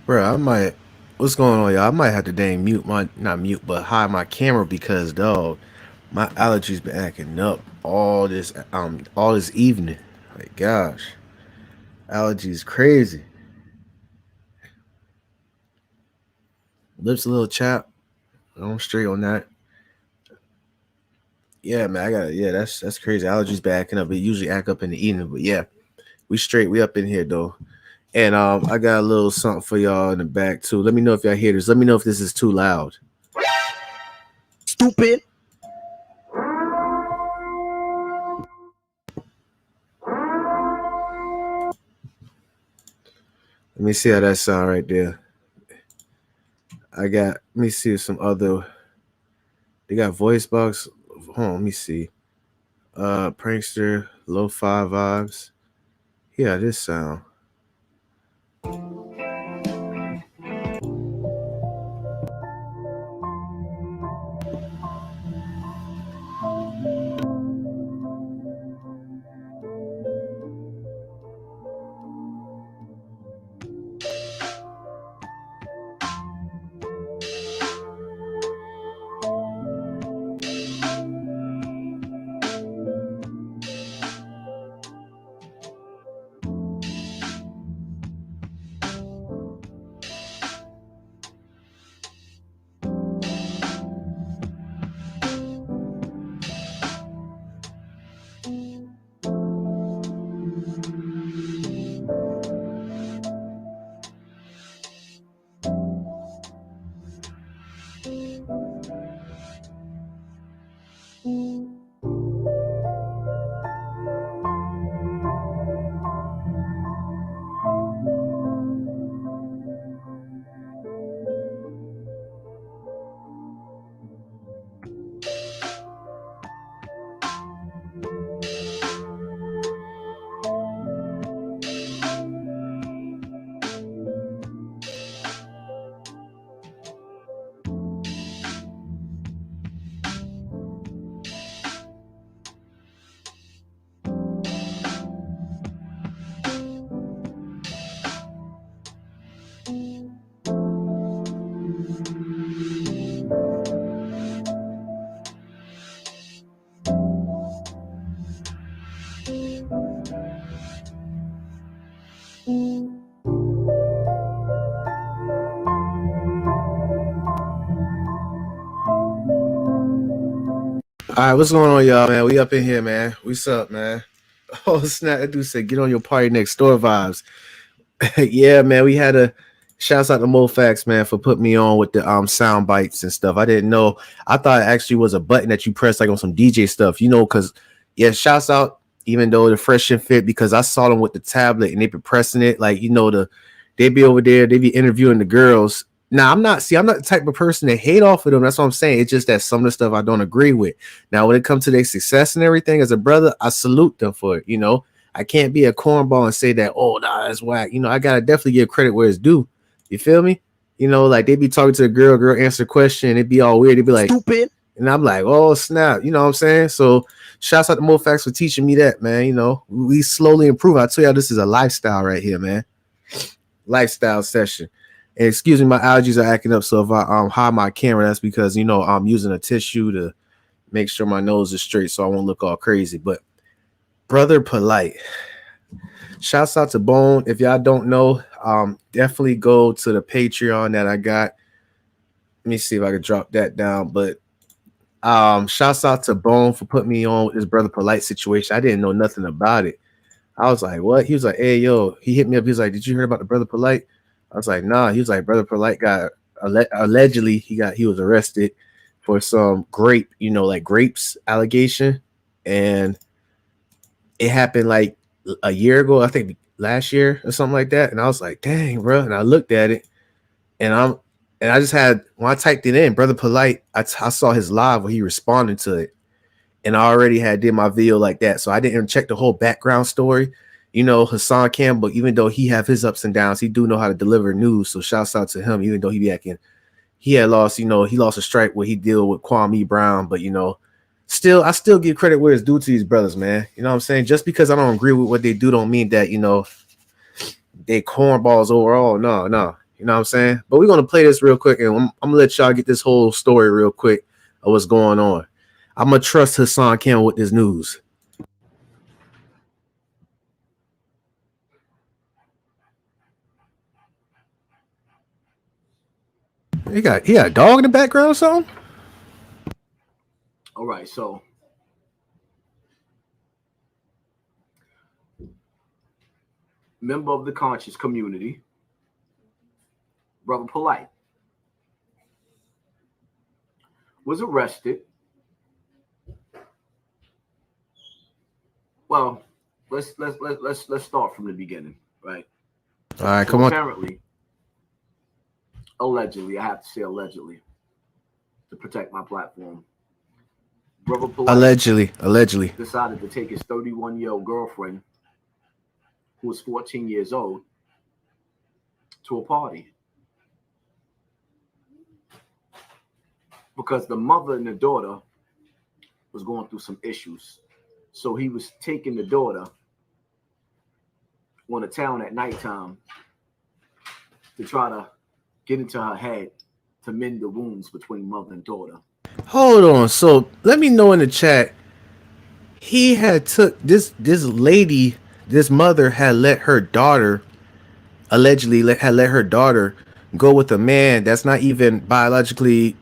Bro, I might. What's going on, y'all? I might have to dang mute my, not mute, but hide my camera because, dog, my allergies been acting up all this evening. Like, gosh, allergies crazy. Lips a little chapped. I'm straight on that. Yeah, man, I got yeah. That's crazy. Allergies been acting up. It usually act up in the evening, but yeah, we straight. We up in here though. And I got a little something for y'all in the back too. Let me know if y'all hear this. Let me know if this is too loud. Stupid. Let me see how that sound right there. Let me see if some other, they got voice box. Hold on, let me see. Prankster, Lo-Fi vibes. Yeah, this sound. All right, what's going on, y'all, man? We up in here, man. What's up, man? Oh, snap. That dude said, get on your party next door vibes. Yeah, man. We had a shouts out to Mofax, man, for putting me on with the sound bites and stuff. I didn't know. I thought it actually was a button that you press like on some DJ stuff, because yeah, shouts out, even though the fresh and fit, because I saw them with the tablet and they been pressing it, like they be over there, they be interviewing the girls. Now I'm not the type of person to hate off of them. That's what I'm saying. It's just that some of the stuff I don't agree with. Now, when it comes to their success and everything, as a brother, I salute them for it. I can't be a cornball and say that, oh, nah, that's whack. I gotta definitely give credit where it's due. You feel me? Like they be talking to the girl answer a question, and it'd be all weird. They'd be like, Stupid. and I'm like, oh, snap. You know what I'm saying? So shouts out to Mofax for teaching me that, man. We slowly improve. I tell y'all, this is a lifestyle right here, man. Lifestyle session. And excuse me, my allergies are acting up. So if I hide my camera, that's because I'm using a tissue to make sure my nose is straight so I won't look all crazy. But Brother Polight. Shouts out to Bone. If y'all don't know, definitely go to the Patreon that I got. Let me see if I can drop that down. But shouts out to Bone for putting me on with this Brother Polight situation. I didn't know nothing about it. I was like, what? He was like, hey, yo, he hit me up. He was like, did you hear about the Brother Polight? I was like, nah. He was like, Brother Polight got allegedly he was arrested for some like grapes allegation. And it happened like a year ago, I think last year or something like that. And I was like, dang, bro. And I looked at it and I just had, when I typed it in, Brother Polight, I saw his live where he responded to it. And I already had did my video like that. So I didn't check the whole background story. Hassan Campbell, even though he have his ups and downs, he do know how to deliver news. So shouts out to him, even though he be acting, he had lost, he lost a strike where he deal with Kwame Brown. But I still give credit where it's due to these brothers, man. You know what I'm saying? Just because I don't agree with what they do don't mean that, they cornballs overall. No, no. You know what I'm saying? But we're gonna play this real quick, and I'm gonna let y'all get this whole story real quick of what's going on. I'm gonna trust Hassan Campbell with this news. He got a dog in the background or something? All right, so member of the conscious community, Brother Polight, was arrested. Well, let's start from the beginning, right? All right, So come on. apparently, allegedly, I have to say allegedly, to protect my platform. Brother Polight Allegedly decided to take his 31-year-old girlfriend, who was 14 years old, to a party. Because the mother and the daughter was going through some issues. So he was taking the daughter on a town at nighttime to try to get into her head to mend the wounds between mother and daughter. Hold on. So let me know in the chat. He had took this lady, this mother had let her daughter had let her daughter go with a man that's not even biologically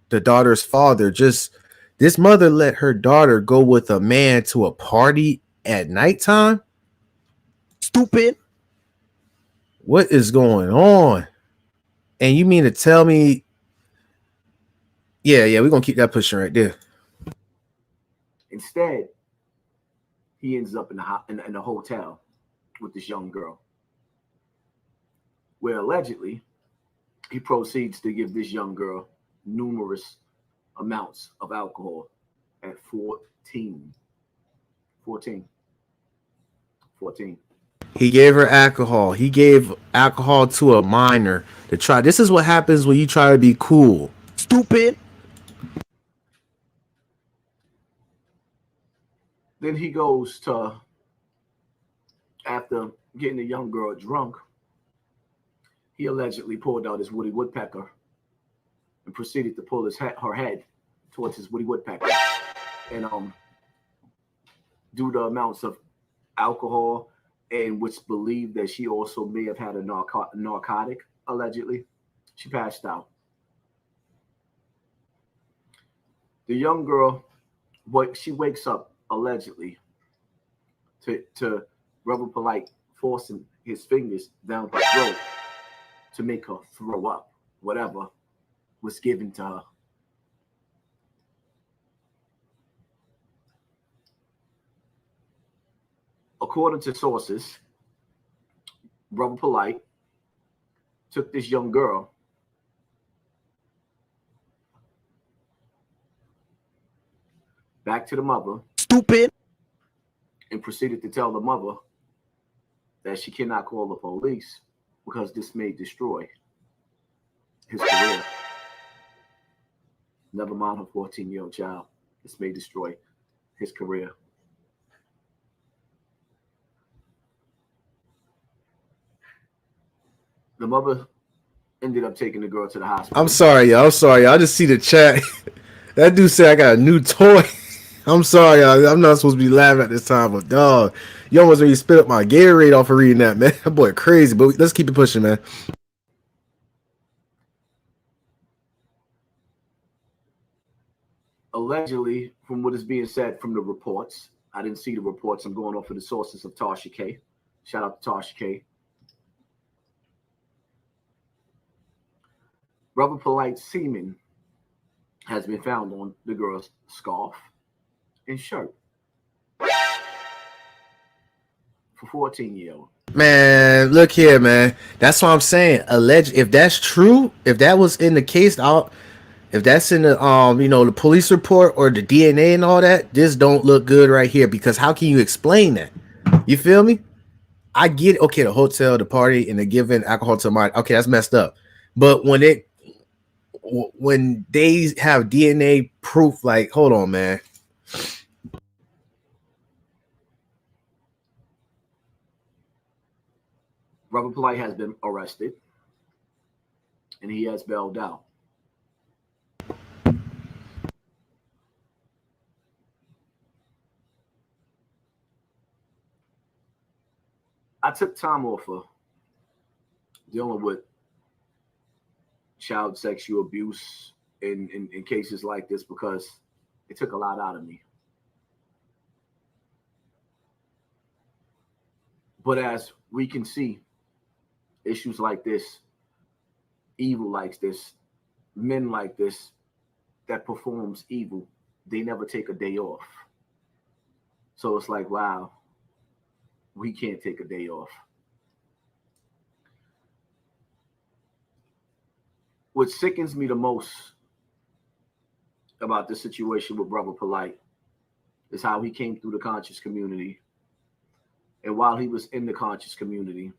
the daughter's father. Just this mother let her daughter go with a man to a party at nighttime. Stupid. What is going on? And you mean to tell me? Yeah, we're gonna keep that pushing right there. Instead, he ends up in the hotel with this young girl, where allegedly he proceeds to give this young girl numerous amounts of alcohol at 14. He gave her alcohol. He gave alcohol to a minor to try. This is what happens when you try to be cool. Stupid. Then he goes to, after getting the young girl drunk, he allegedly pulled out his Woody Woodpecker and proceeded to pull her head towards his Woody Woodpecker. And due to amounts of alcohol, and which believed that she also may have had a narcotic, allegedly, she passed out. The young girl, she wakes up allegedly to Brother Polight forcing his fingers down her throat to make her throw up whatever was given to her. According to sources, Brother Polight took this young girl back to the mother. Stupid. And proceeded to tell the mother that she cannot call the police because this may destroy his career. Never mind her 14-year-old child. This may destroy his career. The mother ended up taking the girl to the hospital. I'm sorry, y'all. I just see the chat. That dude said I got a new toy. I'm sorry, y'all. I'm not supposed to be laughing at this time, but dog, you almost made me spit up my Gatorade off of reading that, man. That boy crazy, but let's keep it pushing, man. Allegedly, from what is being said from the reports, I didn't see the reports. I'm going off of the sources of Tasha K. Shout out to Tasha K. Brother Polight's semen has been found on the girl's scarf and shirt for 14-year-old. Man, look here, man. That's what I'm saying. Alleged. If that's true, if that was in the case, if that's in the the police report or the DNA and all that, this don't look good right here. Because how can you explain that? You feel me? I get it. Okay, the hotel, the party, and they're giving alcohol to my. Okay, that's messed up. But when they have DNA proof, like, hold on, man. Brother Polight has been arrested. and he has bailed out. I took time off of dealing with child sexual abuse in cases like this because it took a lot out of me. But as we can see, issues like this, evil like this, men like this that performs evil, they never take a day off. So it's like, wow, we can't take a day off. What sickens me the most about this situation with Brother Polight is how he came through the conscious community. And while he was in the conscious community,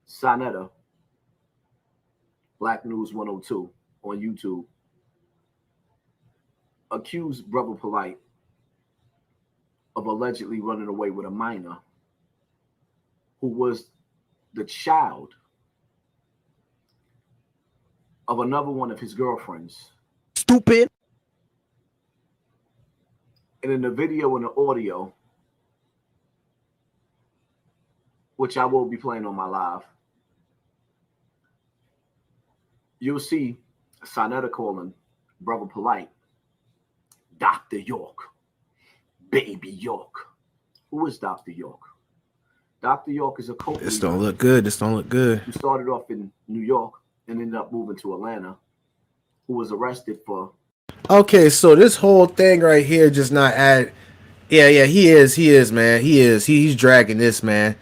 Sonetta, Black News 102 on YouTube, accused Brother Polight of allegedly running away with a minor who was the child of another one of his girlfriends. Stupid. And in the video and the audio, which I will be playing on my live, you'll see Sonetta calling Brother Polight Dr. York, Baby York. Who is Dr. York? Dr. York is a coach. This don't look good. This don't look good. Who started off in New York and ended up moving to Atlanta, who was arrested for. Okay, so this whole thing right here just not add. Yeah, he is, man. He's dragging this, man.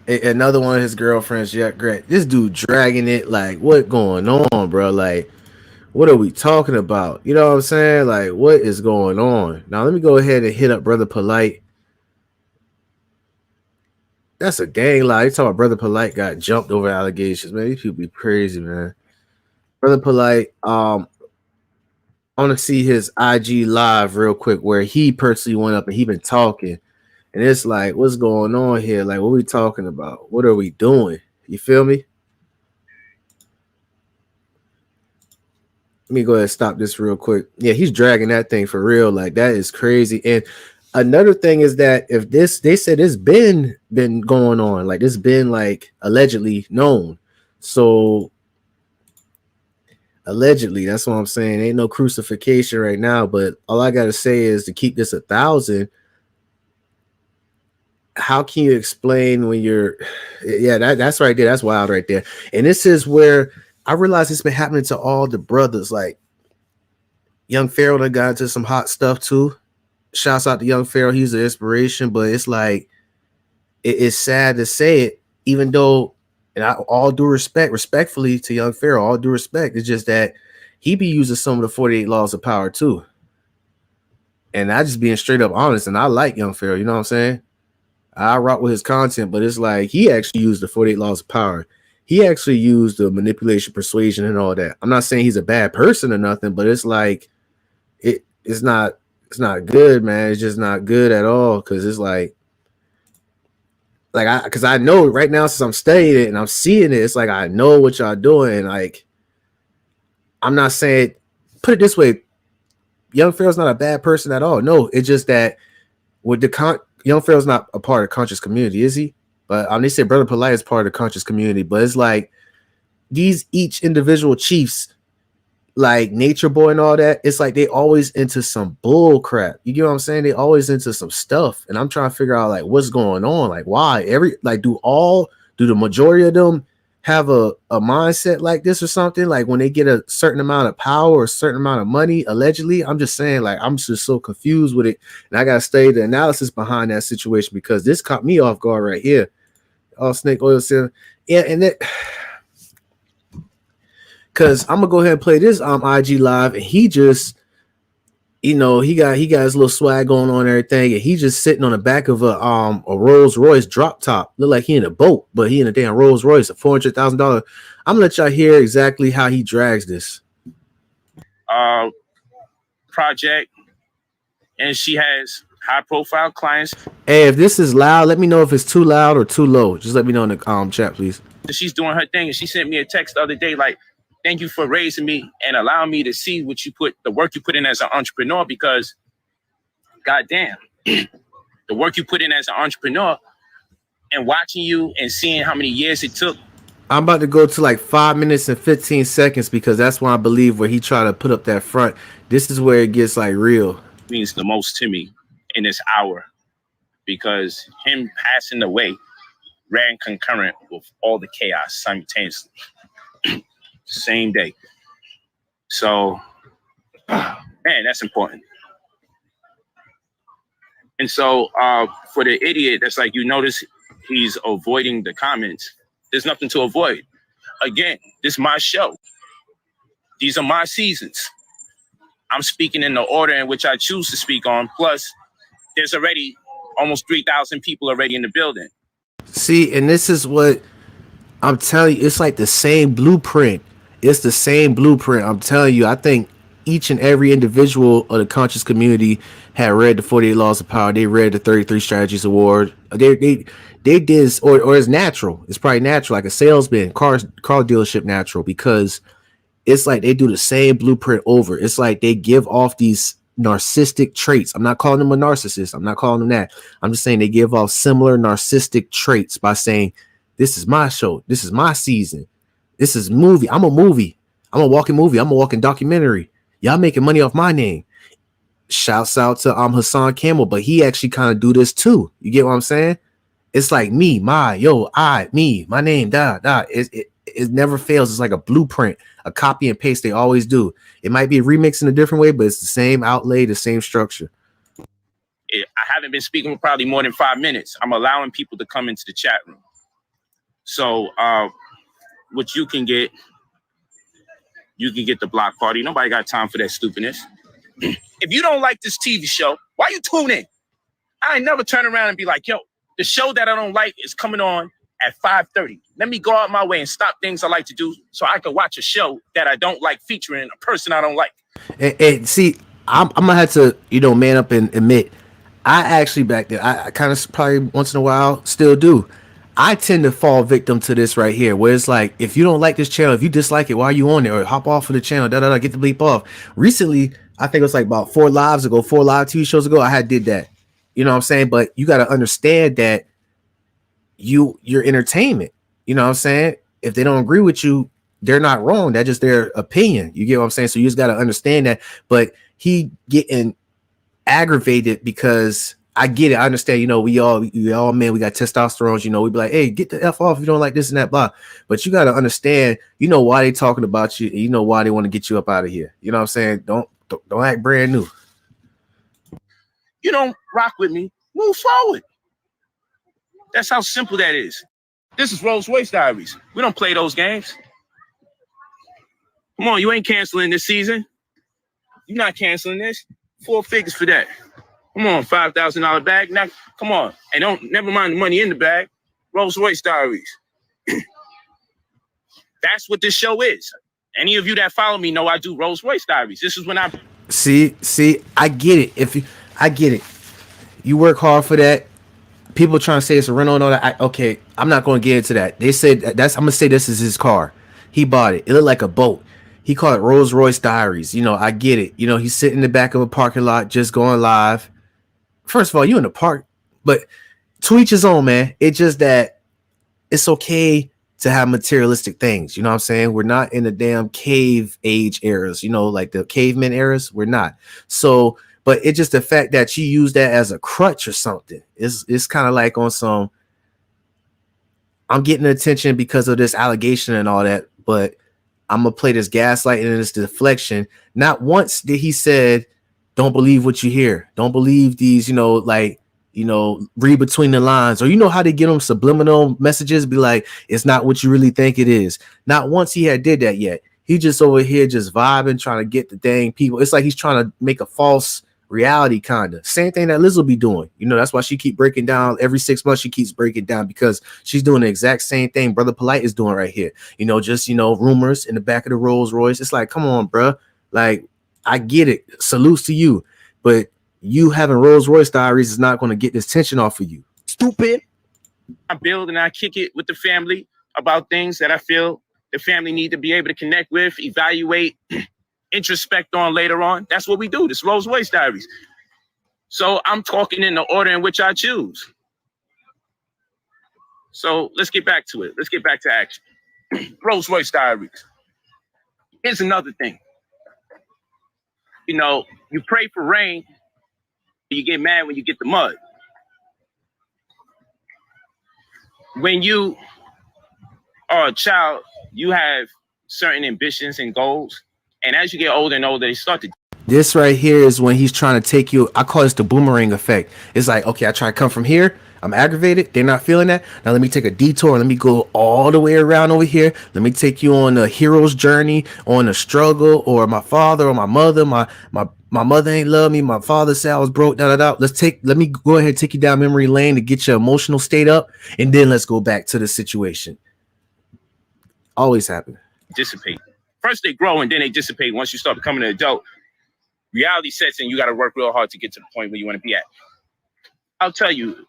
Another one of his girlfriends, yeah, great. This dude dragging it, like, what going on, bro? Like, what are we talking about? You know what I'm saying? Like, what is going on? Now, let me go ahead and hit up Brother Polight. That's a gang lie. You talking about Brother Polight got jumped over allegations, man. These people be crazy, man. Brother Polight, I want to see his IG live real quick where he personally went up and he been talking. And it's like, what's going on here? Like, what are we talking about? What are we doing? You feel me? Let me go ahead and stop this real quick. Yeah, he's dragging that thing for real. Like, that is crazy. And another thing is that if this, they said it's been going on, like it's been like allegedly known. So allegedly, that's what I'm saying. Ain't no crucifixion right now, but all I gotta say is to keep this 1,000. How can you explain when you're, yeah, that's right there. That's wild right there. And this is where I realize it's been happening to all the brothers. Like Young Pharaoh done got into some hot stuff too. Shouts out to Young Pharaoh. He's an inspiration, but it's like, it's sad to say it, even though, and I all due respect, respectfully to Young Pharaoh, all due respect. It's just that he be using some of the 48 laws of power too. And I just being straight up honest, and I like Young Pharaoh, you know what I'm saying? I rock with his content, but it's like he actually used the 48 laws of power. He actually used the manipulation, persuasion, and all that. I'm not saying he's a bad person or nothing, but it's like it's not good, man. It's just not good at all. Cause it's like because I know right now, since I'm studying it and I'm seeing it, it's like I know what y'all doing. Like, I'm not saying, put it this way, Young Pharaoh's not a bad person at all. No, it's just that with the Young Pharaoh's not a part of the conscious community, is he? But they say Brother Polight is part of the conscious community. But it's like each individual chiefs, like Nature Boy and all that, it's like they always into some bull crap. You get what I'm saying? They always into some stuff. And I'm trying to figure out like what's going on. Like why? Do the majority of them have a mindset like this or something? Like when they get a certain amount of power or a certain amount of money, allegedly, I'm just saying, like, I'm just so confused with it. And I got to study the analysis behind that situation because this caught me off guard right here. Oh, Snake Oil said, yeah, and that, because I'm gonna go ahead and play this IG live, and he just, he got his little swag going on and everything, and he just sitting on the back of a Rolls Royce drop top. Look like he in a boat, but he in a damn Rolls Royce, a $400,000. I'm gonna let y'all hear exactly how he drags this project, and she has high profile clients. Hey, if this is loud, let me know if it's too loud or too low. Just let me know in the chat, please. she's doing her thing, and she sent me a text the other day like, thank you for raising me and allowing me to see the work you put in as an entrepreneur, because goddamn, the work you put in as an entrepreneur and watching you and seeing how many years it took. I'm about to go to like 5 minutes and 15 seconds because that's when I believe where he tried to put up that front. This is where it gets like real. Means the most to me in this hour, because him passing away ran concurrent with all the chaos simultaneously. Same day. So, man, that's important. And so for the idiot that's like, you notice he's avoiding the comments. There's nothing to avoid. Again, this is my show. These are my seasons. I'm speaking in the order in which I choose to speak on. Plus, there's already almost 3,000 people already in the building. See, and this is what I'm telling you. It's like the same blueprint. It's the same blueprint. I'm telling you, I think each and every individual of the conscious community had read the 48 Laws of Power. They read the 33 Strategies Award. They did, or it's natural. It's probably natural, like a salesman, car dealership natural, because it's like they do the same blueprint over. It's like they give off these narcissistic traits. I'm not calling them a narcissist. I'm not calling them that. I'm just saying they give off similar narcissistic traits by saying, this is my show. This is my season. This is movie. I'm a movie. I'm a walking movie. I'm a walking documentary. Y'all making money off my name. Shouts out to Hassan Campbell, but he actually kind of do this too. You get what I'm saying? It's like me, my, yo, I, me, my name, da. It never fails. It's like a blueprint, a copy and paste. They always do. It might be a remix in a different way, but it's the same outlay, the same structure. I haven't been speaking for probably more than 5 minutes. I'm allowing people to come into the chat room. So what you can get the block party. Nobody got time for that stupidness. If you don't like this TV show, why you tune in? I ain't never turn around and be like, yo, the show that I don't like is coming on at 5:30. Let me go out my way and stop things I like to do so I can watch a show that I don't like featuring a person I don't like. And see, I'm gonna have to, man up and admit, I actually back then, I kind of probably once in a while still do. I tend to fall victim to this right here, where it's like, if you don't like this channel, if you dislike it, why are you on there? Or hop off of the channel, get the bleep off. Recently, I think it was like about 4 live TV shows ago, I did that. You know what I'm saying? But you got to understand that your entertainment, you know what I'm saying? If they don't agree with you, they're not wrong. That's just their opinion. You get what I'm saying? So you just got to understand that. But he getting aggravated because I get it. I understand, we all men, we got testosterone, we be like, hey, get the F off if you don't like this and that, blah. But you got to understand, why they talking about you, and why they want to get you up out of here. You know what I'm saying? Don't act brand new. You don't rock with me, move forward. That's how simple that is. This is Royce Diaries. We don't play those games. Come on, you ain't canceling this season. You're not canceling this. 4 figures for that. Come on, $5,000 bag. Now, come on. And never mind the money in the bag. Royce Diaries. That's what this show is. Any of you that follow me know I do Royce Diaries. This is when I see, I get it. I get it. You work hard for that. People trying to say it's a rental and all that. Okay, I'm not going to get into that. They said I'm going to say this is his car. He bought it. It looked like a boat. He called it Royce Diaries. I get it. He's sitting in the back of a parking lot just going live. First of all, you in the park, but to each his own, man. It's just that it's okay to have materialistic things. You know what I'm saying? We're not in the damn cave age eras, like the caveman eras. We're not. So, but it's just the fact that you use that as a crutch or something. It's kind of like on some, I'm getting attention because of this allegation and all that, but I'm going to play this gaslighting and this deflection. Not once did he said, don't believe what you hear. Don't believe these, read between the lines, or how they get them subliminal messages, be like, it's not what you really think it is. Not once he had did that yet. He just over here just vibing, trying to get the dang people. It's like he's trying to make a false reality, kind of. Same thing that Liz will be doing. That's why she keep breaking down every 6 months. She keeps breaking down because she's doing the exact same thing Brother Polight is doing right here. Just, rumors in the back of the Rolls Royce. It's like, come on, bro. Like, I get it. Salutes to you. But you having Royce Diaries is not going to get this tension off of you. Stupid. I build and I kick it with the family. about things that I feel the family need to be able to connect with, evaluate, introspect on later on. That's what we do. This Royce Diaries. So I'm talking in the order in which I choose. So let's get back to it. Let's get back to action. Royce Diaries. Here's another thing. You know, you pray for rain, you get mad when you get the mud. When you are a child, you have certain ambitions and goals. And as you get older and older, they start to... This right here is when he's trying to take you. I call this the boomerang effect. It's like, okay, I try to come from here. I'm aggravated. They're not feeling that. Now let me take a detour. Let me go all the way around over here. Let me take you on a hero's journey, on a struggle, or my father or my mother. My mother ain't love me. My father said I was broke. Let me go ahead and take you down memory lane to get your emotional state up, and then let's go back to the situation. Always happen. Dissipate. First they grow and then they dissipate. Once you start becoming an adult, reality sets in. You got to work real hard to get to the point where you want to be at. I'll tell you,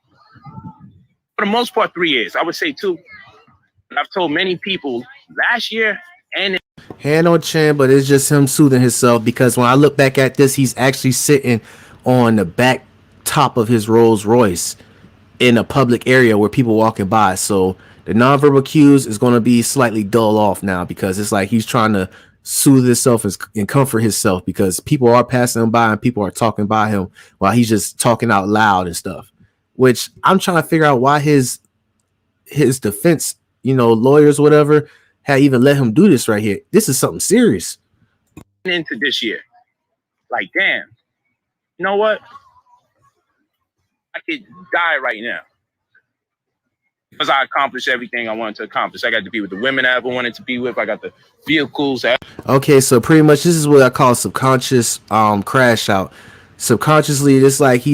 for the most part, 3 years. I would say 2. But I've told many people last year and hand on chin, but it's just him soothing himself, because when I look back at this, he's actually sitting on the back top of his Rolls Royce in a public area where people walking by. So the nonverbal cues is going to be slightly dull off now, because it's like he's trying to soothe himself and comfort himself, because people are passing him by and people are talking by him while he's just talking out loud and stuff, which I'm trying to figure out why his defense, lawyers, whatever, had even let him do this right here. This is something serious. Into this year, like, damn, you know what? I could die right now because I accomplished everything I wanted to accomplish. I got to be with the women I ever wanted to be with. I got the vehicles. Okay, so pretty much this is what I call subconscious crash out. Subconsciously, it's like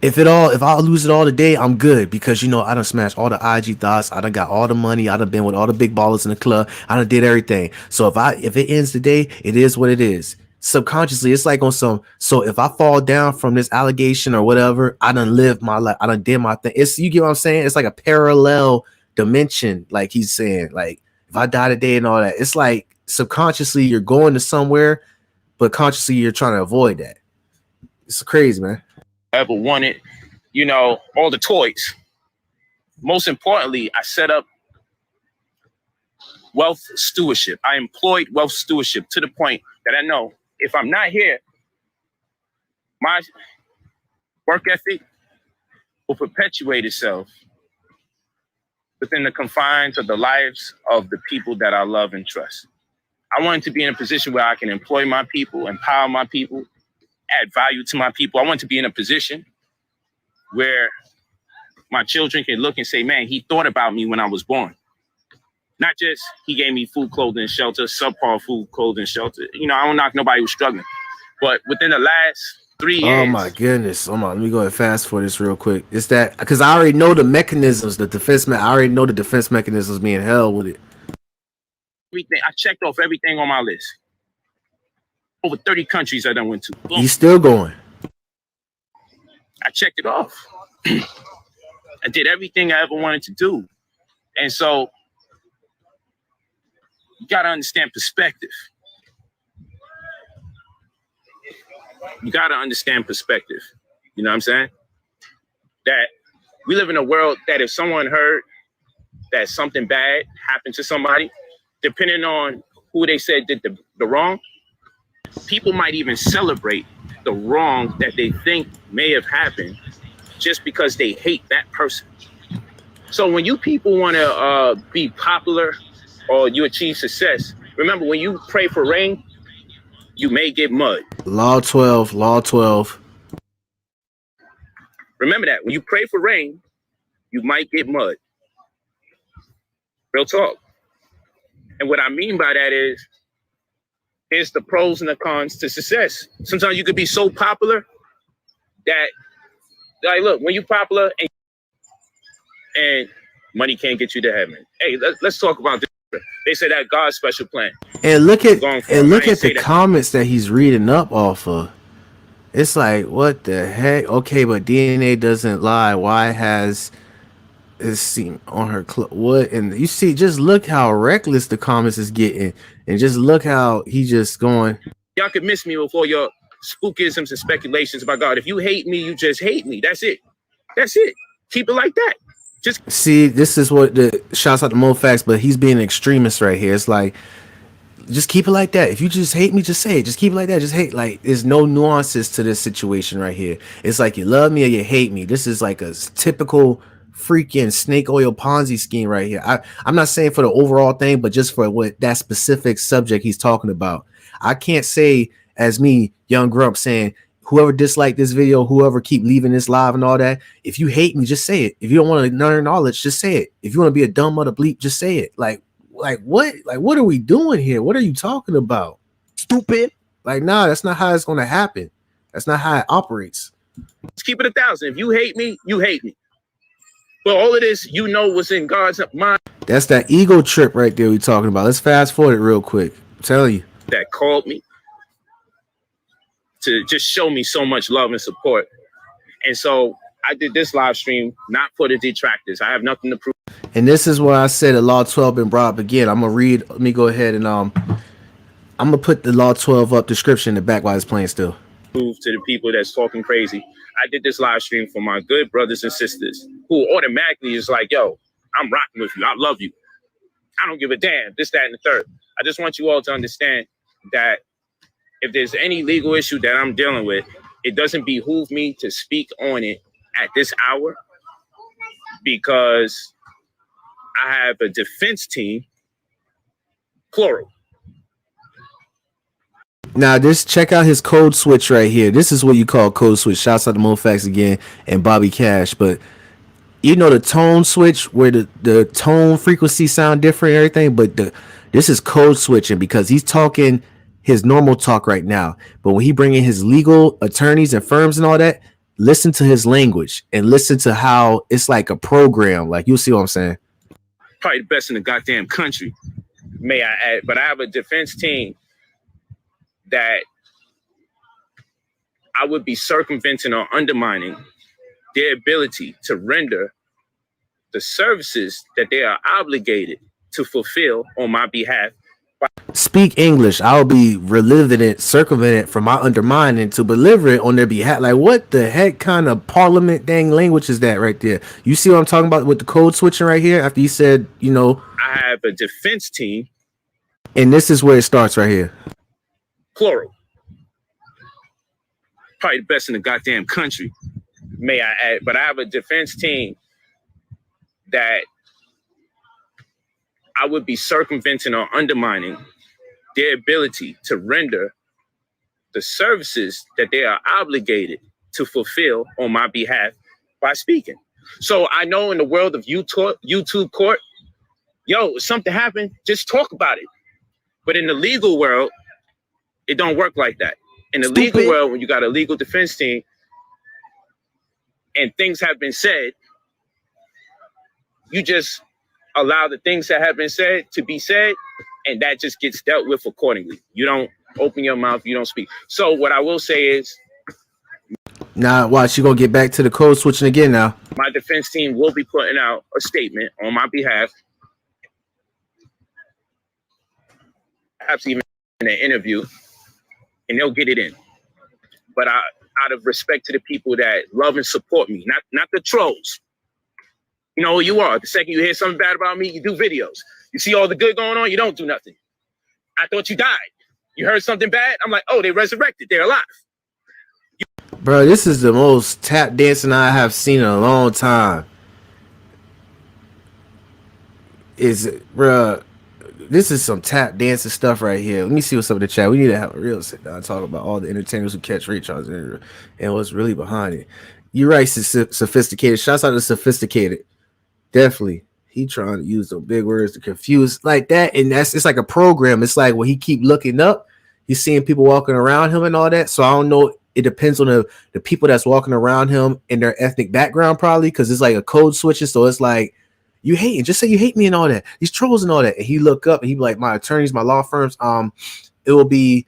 if I lose it all today, I'm good, because I done smashed all the IG thoughts. I done got all the money. I done been with all the big ballers in the club. I done did everything. So if it ends today, it is what it is. Subconsciously, it's like on some, so if I fall down from this allegation or whatever, I done lived my life. I done did my thing. You get what I'm saying? It's like a parallel dimension, like he's saying. Like, if I die today and all that, it's like subconsciously you're going to somewhere, but consciously you're trying to avoid that. It's crazy, man. Ever wanted, all the toys. Most importantly, I set up wealth stewardship. I employed wealth stewardship to the point that I know if I'm not here, my work ethic will perpetuate itself within the confines of the lives of the people that I love and trust. I wanted to be in a position where I can employ my people, empower my people, add value to my people. I want to be in a position where my children can look and say, man, he thought about me when I was born. Not just he gave me food, clothing, and shelter, subpar food, clothing, shelter. I don't knock nobody who's struggling. But within the last 3 years. Oh my goodness. Let me go and fast for this real quick. It's that because I already know the mechanisms, I already know the defense mechanisms being held with it. Everything. I checked off everything on my list. Over 30 countries I done went to. Boom. He's still going. I checked it off. I did everything I ever wanted to do. And so you got to understand perspective. You got to understand perspective. You know what I'm saying? That we live in a world that if someone heard that something bad happened to somebody, depending on who they said did the wrong, people might even celebrate the wrong that they think may have happened just because they hate that person. So when you people want to be popular or you achieve success, remember when you pray for rain, you may get mud. Law 12. Remember that when you pray for rain, you might get mud. Real talk. And what I mean by that is, here's the pros and the cons to success. Sometimes you could be so popular that, like, look, when you're popular and money can't get you to heaven. Hey, let's talk about this. They say that God's special plan. And look at the comments that he's reading up off of. It's like, what the heck? Okay, but DNA doesn't lie. Why has Let's see on her what, and you see, just look how reckless the comments is getting, and just look how he just going. Y'all can miss me with all your spookisms and speculations about God. If you hate me, you just hate me. That's it. That's it. Keep it like that. Just see, this is what the shouts out to Mo Facts, but he's being an extremist right here. It's like, just keep it like that. If you just hate me, just say it. Just keep it like that. Just hate. Like, there's no nuances to this situation right here. It's like you love me or you hate me. This is like a typical freaking snake oil Ponzi scheme right here. I'm not saying for the overall thing, but just for what that specific subject he's talking about. I can't say as me, Young Grump, saying whoever disliked this video, whoever keep leaving this live and all that, if you hate me, just say it. If you don't want to learn knowledge, just say it. If you want to be a dumb mother bleep, just say it. Like what? Like, what are we doing here? What are you talking about? Stupid. Like, nah, that's not how it's going to happen. That's not how it operates. keep it 1,000. If you hate me, you hate me. But all of this, you know what's in God's mind. That's that ego trip right there we talking about. Let's fast forward it real quick. I'm telling you. That called me to just show me so much love and support. And so I did this live stream, not for the detractors. I have nothing to prove. And this is where I said the Law 12 been brought up again. I'm gonna read. Let me go ahead and I'm gonna put the Law 12 up description in the back while it's playing still. Prove to the people that's talking crazy. I did this live stream for my good brothers and sisters who automatically is like, yo, I'm rocking with you. I love you. I don't give a damn. This, that, and the third. I just want you all to understand that if there's any legal issue that I'm dealing with, it doesn't behoove me to speak on it at this hour because I have a defense team, plural. Now, just check out his code switch right here. This is what you call code switch. Shouts out to Mofax again and Bobby Cash. But you know the tone switch where the tone frequency sound different and everything. But this is code switching because he's talking his normal talk right now. But when he bring in his legal attorneys and firms and all that, listen to his language and listen to how it's like a program. Like, you'll see what I'm saying. Probably the best in the goddamn country, may I add. But I have a defense team that I would be circumventing or undermining their ability to render the services that they are obligated to fulfill on my behalf. Speak English. I'll be reliving it, circumventing it from my undermining to deliver it on their behalf. Like, what the heck kind of parliament dang language is that right there? You see what I'm talking about with the code switching right here? After you said, you know, I have a defense team. And this is where it starts right here. Plural. Probably the best in the goddamn country, may I add. But I have a defense team that I would be circumventing or undermining their ability to render the services that they are obligated to fulfill on my behalf by speaking. So I know in the world of YouTube court, yo, if something happened, just talk about it. But in the legal world, it don't work like that. In the legal world, when you got a legal defense team and things have been said, you just allow the things that have been said to be said, and that just gets dealt with accordingly. You don't open your mouth, you don't speak. So what I will say is, now watch, you gonna get back to the code switching again now. My defense team will be putting out a statement on my behalf, perhaps even in an interview, and they'll get it in. But out of respect to the people that love and support me, not the trolls. You know who you are. The second you hear something bad about me, you do videos. You see all the good going on, you don't do nothing. I thought you died. You heard something bad, I'm like, oh, they resurrected, they're alive. Bro, this is the most tap dancing I have seen in a long time. Bro, this is some tap dancing stuff right here. Let me see what's up in the chat. We need to have a real sit down and talk about all the entertainers who catch recharges and what's really behind it. You're right, sophisticated. Shouts out to sophisticated. Definitely. He trying to use the big words to confuse like that. And it's like a program. It's like when he keep looking up, he's seeing people walking around him and all that. So I don't know. It depends on the people that's walking around him and their ethnic background, probably, because it's like a code switching. So it's like, you hate, just say you hate me and all that. These trolls and all that. And he look up and he be like, my attorneys, my law firms, it will be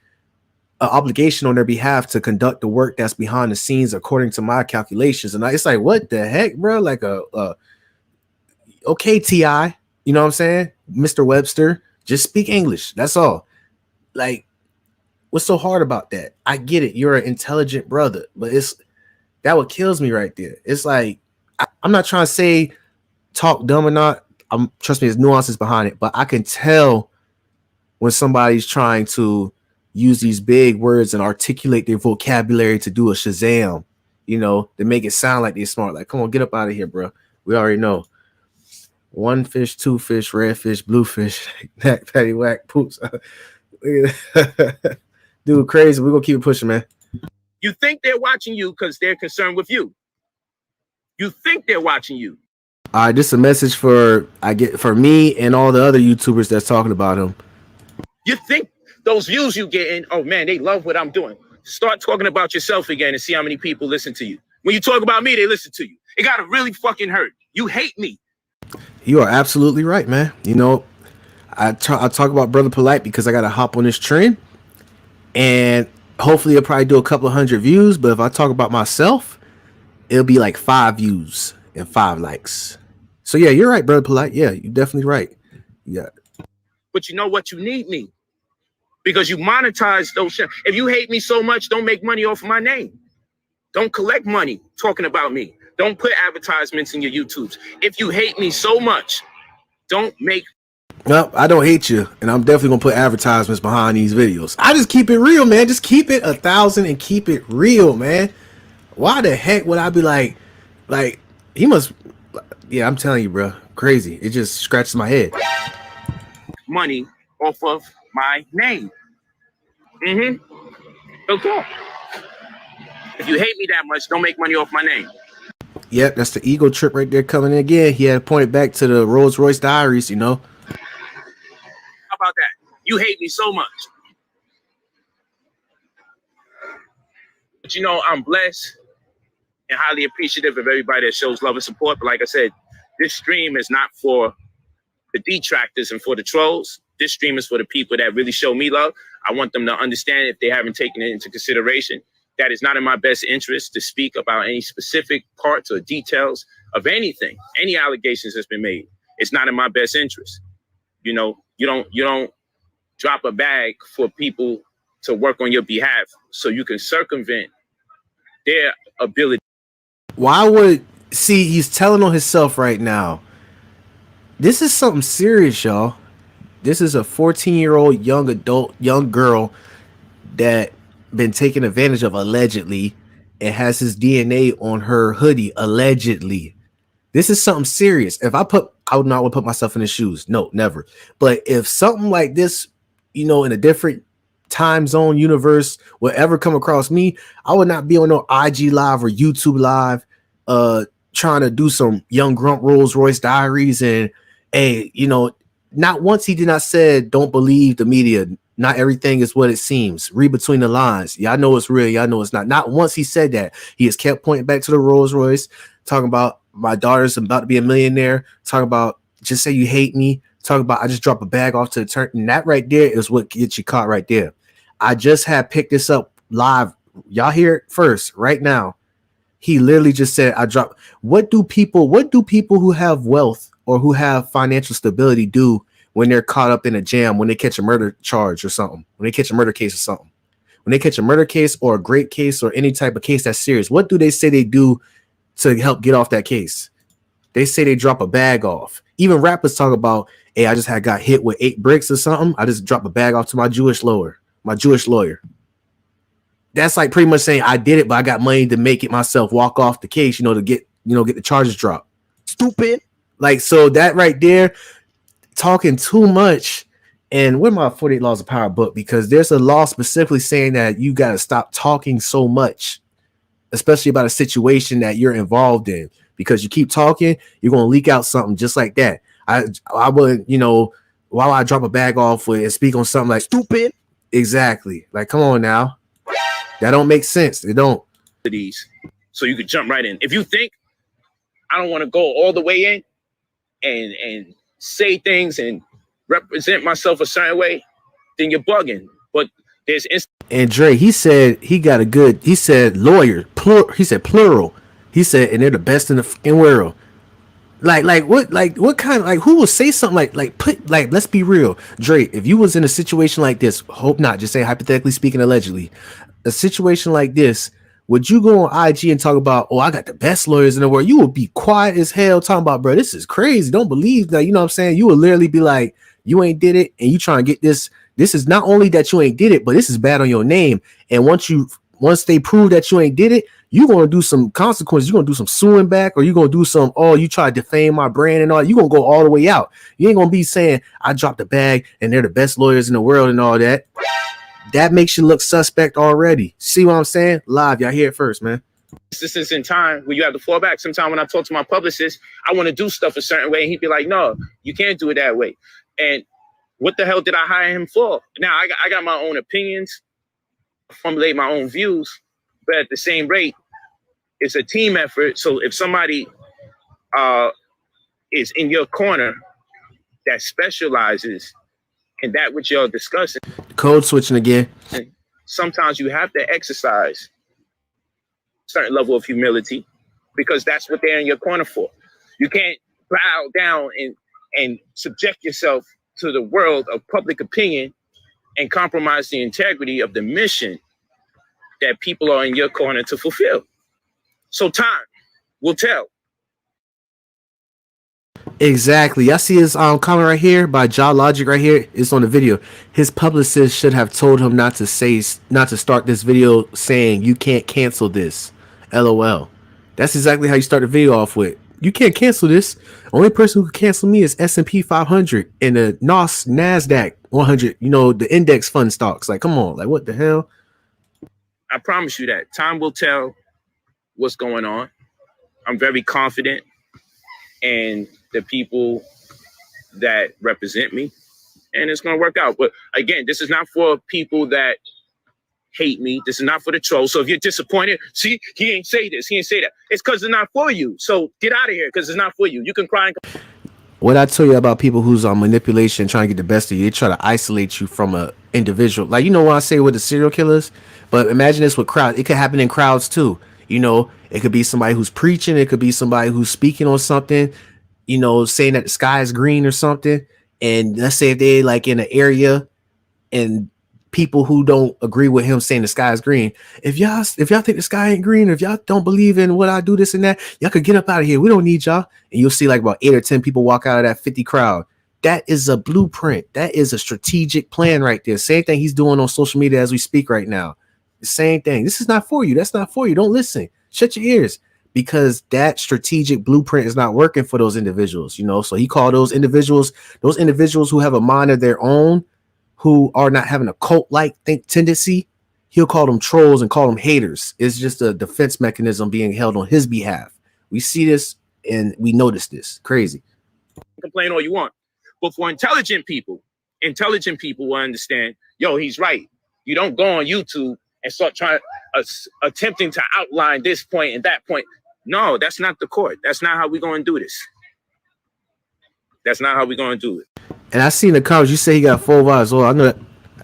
an obligation on their behalf to conduct the work that's behind the scenes according to my calculations. And it's like, what the heck, bro? Like okay, T.I., you know what I'm saying? Mr. Webster, just speak English. That's all. Like, what's so hard about that? I get it. You're an intelligent brother, but it's that what kills me right there. It's like, I'm not trying to say talk dumb or not. Trust me, there's nuances behind it, but I can tell when somebody's trying to use these big words and articulate their vocabulary to do a Shazam, you know, to make it sound like they're smart. Like, come on, get up out of here, bro. We already know. One fish, two fish, red fish, blue fish, neck, patty whack, poops. Dude, crazy. We're gonna keep it pushing, man. You think they're watching you because they're concerned with you. You think they're watching you. All right, this is a message for me and all the other YouTubers that's talking about him. You think those views you getting, oh man, they love what I'm doing. Start talking about yourself again and see how many people listen to you. When you talk about me, they listen to you. It gotta really fucking hurt. You hate me. You are absolutely right, man. You know, I talk about Brother Polight because I gotta hop on this trend, and hopefully I'll probably do a couple of 100 views. But if I talk about myself, it'll be like 5 views and 5 likes. So yeah, you're right, Brother Polight. Yeah, you're definitely right. Yeah. But you know what? You need me because you monetize those shit. If you hate me so much, don't make money off of my name. Don't collect money talking about me. Don't put advertisements in your YouTubes. If you hate me so much, don't make. No, I don't hate you, and I'm definitely gonna put advertisements behind these videos. I just keep it real, man. Just keep it 1,000 and keep it real, man. Why the heck would I be like he must? Yeah, I'm telling you, bro, crazy. It just scratches my head. Money off of my name. Okay. If you hate me that much, don't make money off my name. Yep, that's the ego trip right there coming in again. He had pointed back to the Royce Diaries, you know. How about that? You hate me so much. But you know, I'm blessed and highly appreciative of everybody that shows love and support. But like I said, this stream is not for the detractors and for the trolls. This stream is for the people that really show me love. I want them to understand, if they haven't taken it into consideration, that it's not in my best interest to speak about any specific parts or details of anything, any allegations that's been made. It's not in my best interest. You know, you don't drop a bag for people to work on your behalf so you can circumvent their ability. Why would he's telling on himself right now. This is something serious, y'all. This is a 14-year-old young girl that been taken advantage of allegedly and has his DNA on her hoodie allegedly. This is something serious. I would not want to put myself in his shoes. No, never. But if something like this, you know, in a different time zone universe would ever come across me, I would not be on no IG live or YouTube live trying to do some Young Grump Royce Diaries and not once he did not said don't believe the media. Not everything is what it seems. Read between the lines. Y'all know it's real. Y'all know it's not. Not once he said that. He has kept pointing back to the Rolls Royce, talking about my daughter's about to be a millionaire, talking about just say you hate me, talking about I just drop a bag off to the turn. And that right there is what gets you caught right there. I just had picked this up live. Y'all hear it first right now. He literally just said, I dropped. What do people who have wealth or who have financial stability do when they're caught up in a jam, when they catch a murder charge or something, when they catch a murder case or something, when they catch a murder case or a great case or any type of case that's serious? What do they say they do to help get off that case? They say they drop a bag off. Even rappers talk about, hey, I just got hit with 8 bricks or something. I just drop a bag off to my Jewish lawyer. That's like pretty much saying I did it, but I got money to make it myself, walk off the case, to get the charges dropped. Stupid. Like, so that right there, talking too much. And with my 48 Laws of Power book, because there's a law specifically saying that you got to stop talking so much, especially about a situation that you're involved in, because you keep talking, you're going to leak out something just like that. I wouldn't, why would I drop a bag off and speak on something like stupid? Exactly. Like, come on now. That don't make sense. They don't. So you could jump right in. If you think I don't want to go all the way in and say things and represent myself a certain way, then you're bugging. But there's and Dre, he said he said lawyer, he said plural. He said, and they're the best in the fucking world. What kind of, like, who will say something like let's be real, Drake, if you was in a situation like this, hope not, just say hypothetically speaking, allegedly, a situation like this, would you go on IG and talk about, oh, I got the best lawyers in the world? You would be quiet as hell talking about, bro, this is crazy. Don't believe that, you know what I'm saying? You would literally be like, you ain't did it, and you trying to get this. This is not only that you ain't did it, but this is bad on your name. And once they prove that you ain't did it, you're going to do some consequences. You're going to do some suing back, or you're going to do some, oh, you try to defame my brand and all. You're going to go all the way out. You ain't going to be saying, I dropped the bag and they're the best lawyers in the world and all that. That makes you look suspect already. See what I'm saying? Live, y'all hear it first, man. This is in time where you have to fall back. Sometimes when I talk to my publicist, I want to do stuff a certain way, and he'd be like, no, you can't do it that way. And what the hell did I hire him for? Now, I got my own opinions, formulate my own views, but at the same rate, it's a team effort. So if somebody is in your corner that specializes in that which you're discussing, code switching again. Sometimes you have to exercise a certain level of humility, because that's what they're in your corner for. You can't bow down and subject yourself to the world of public opinion and compromise the integrity of the mission that people are in your corner to fulfill. So time will tell. Exactly. Y'all see his comment right here by Jaw Logic right here. It's on the video. His publicist should have told him not to start this video saying you can't cancel this. LOL. That's exactly how you start the video off with. You can't cancel this. Only person who can cancel me is S&P 500 and the NASDAQ 100. You know, the index fund stocks. Like, come on. Like, what the hell? I promise you that time will tell what's going on. I'm very confident in the people that represent me, and it's going to work out. But again, this is not for people that hate me. This is not for the trolls. So if you're disappointed, see, he ain't say this, he ain't say that. It's because it's not for you. So get out of here, because it's not for you. You can cry and What I tell you about people who's on manipulation, trying to get the best of you, they try to isolate you from a individual. Like, you know what I say with the serial killers? But imagine this with crowds. It could happen in crowds too. You know, it could be somebody who's preaching. It could be somebody who's speaking on something, you know, saying that the sky is green or something. And let's say if they like in an area and people who don't agree with him saying the sky is green, if y'all think the sky ain't green, or if y'all don't believe in what I do, this and that, y'all could get up out of here. We don't need y'all. And you'll see like about 8 or 10 people walk out of that 50 crowd. That is a blueprint. That is a strategic plan right there. Same thing he's doing on social media as we speak right now. The same thing. This is not for you. That's not for you. Don't listen. Shut your ears, because that strategic blueprint is not working for those individuals, you know. So he called those individuals who have a mind of their own, who are not having a cult-like tendency, he'll call them trolls and call them haters. It's just a defense mechanism being held on his behalf. We see this and we notice this. Crazy. complain all you want. But for intelligent people will understand, yo, he's right. You don't go on YouTube and start attempting to outline this point and that point. No, that's not the court. That's not how we're going to do this. That's not how we're going to do it. And I seen the comments. You say he got 4 wives. Oh, I know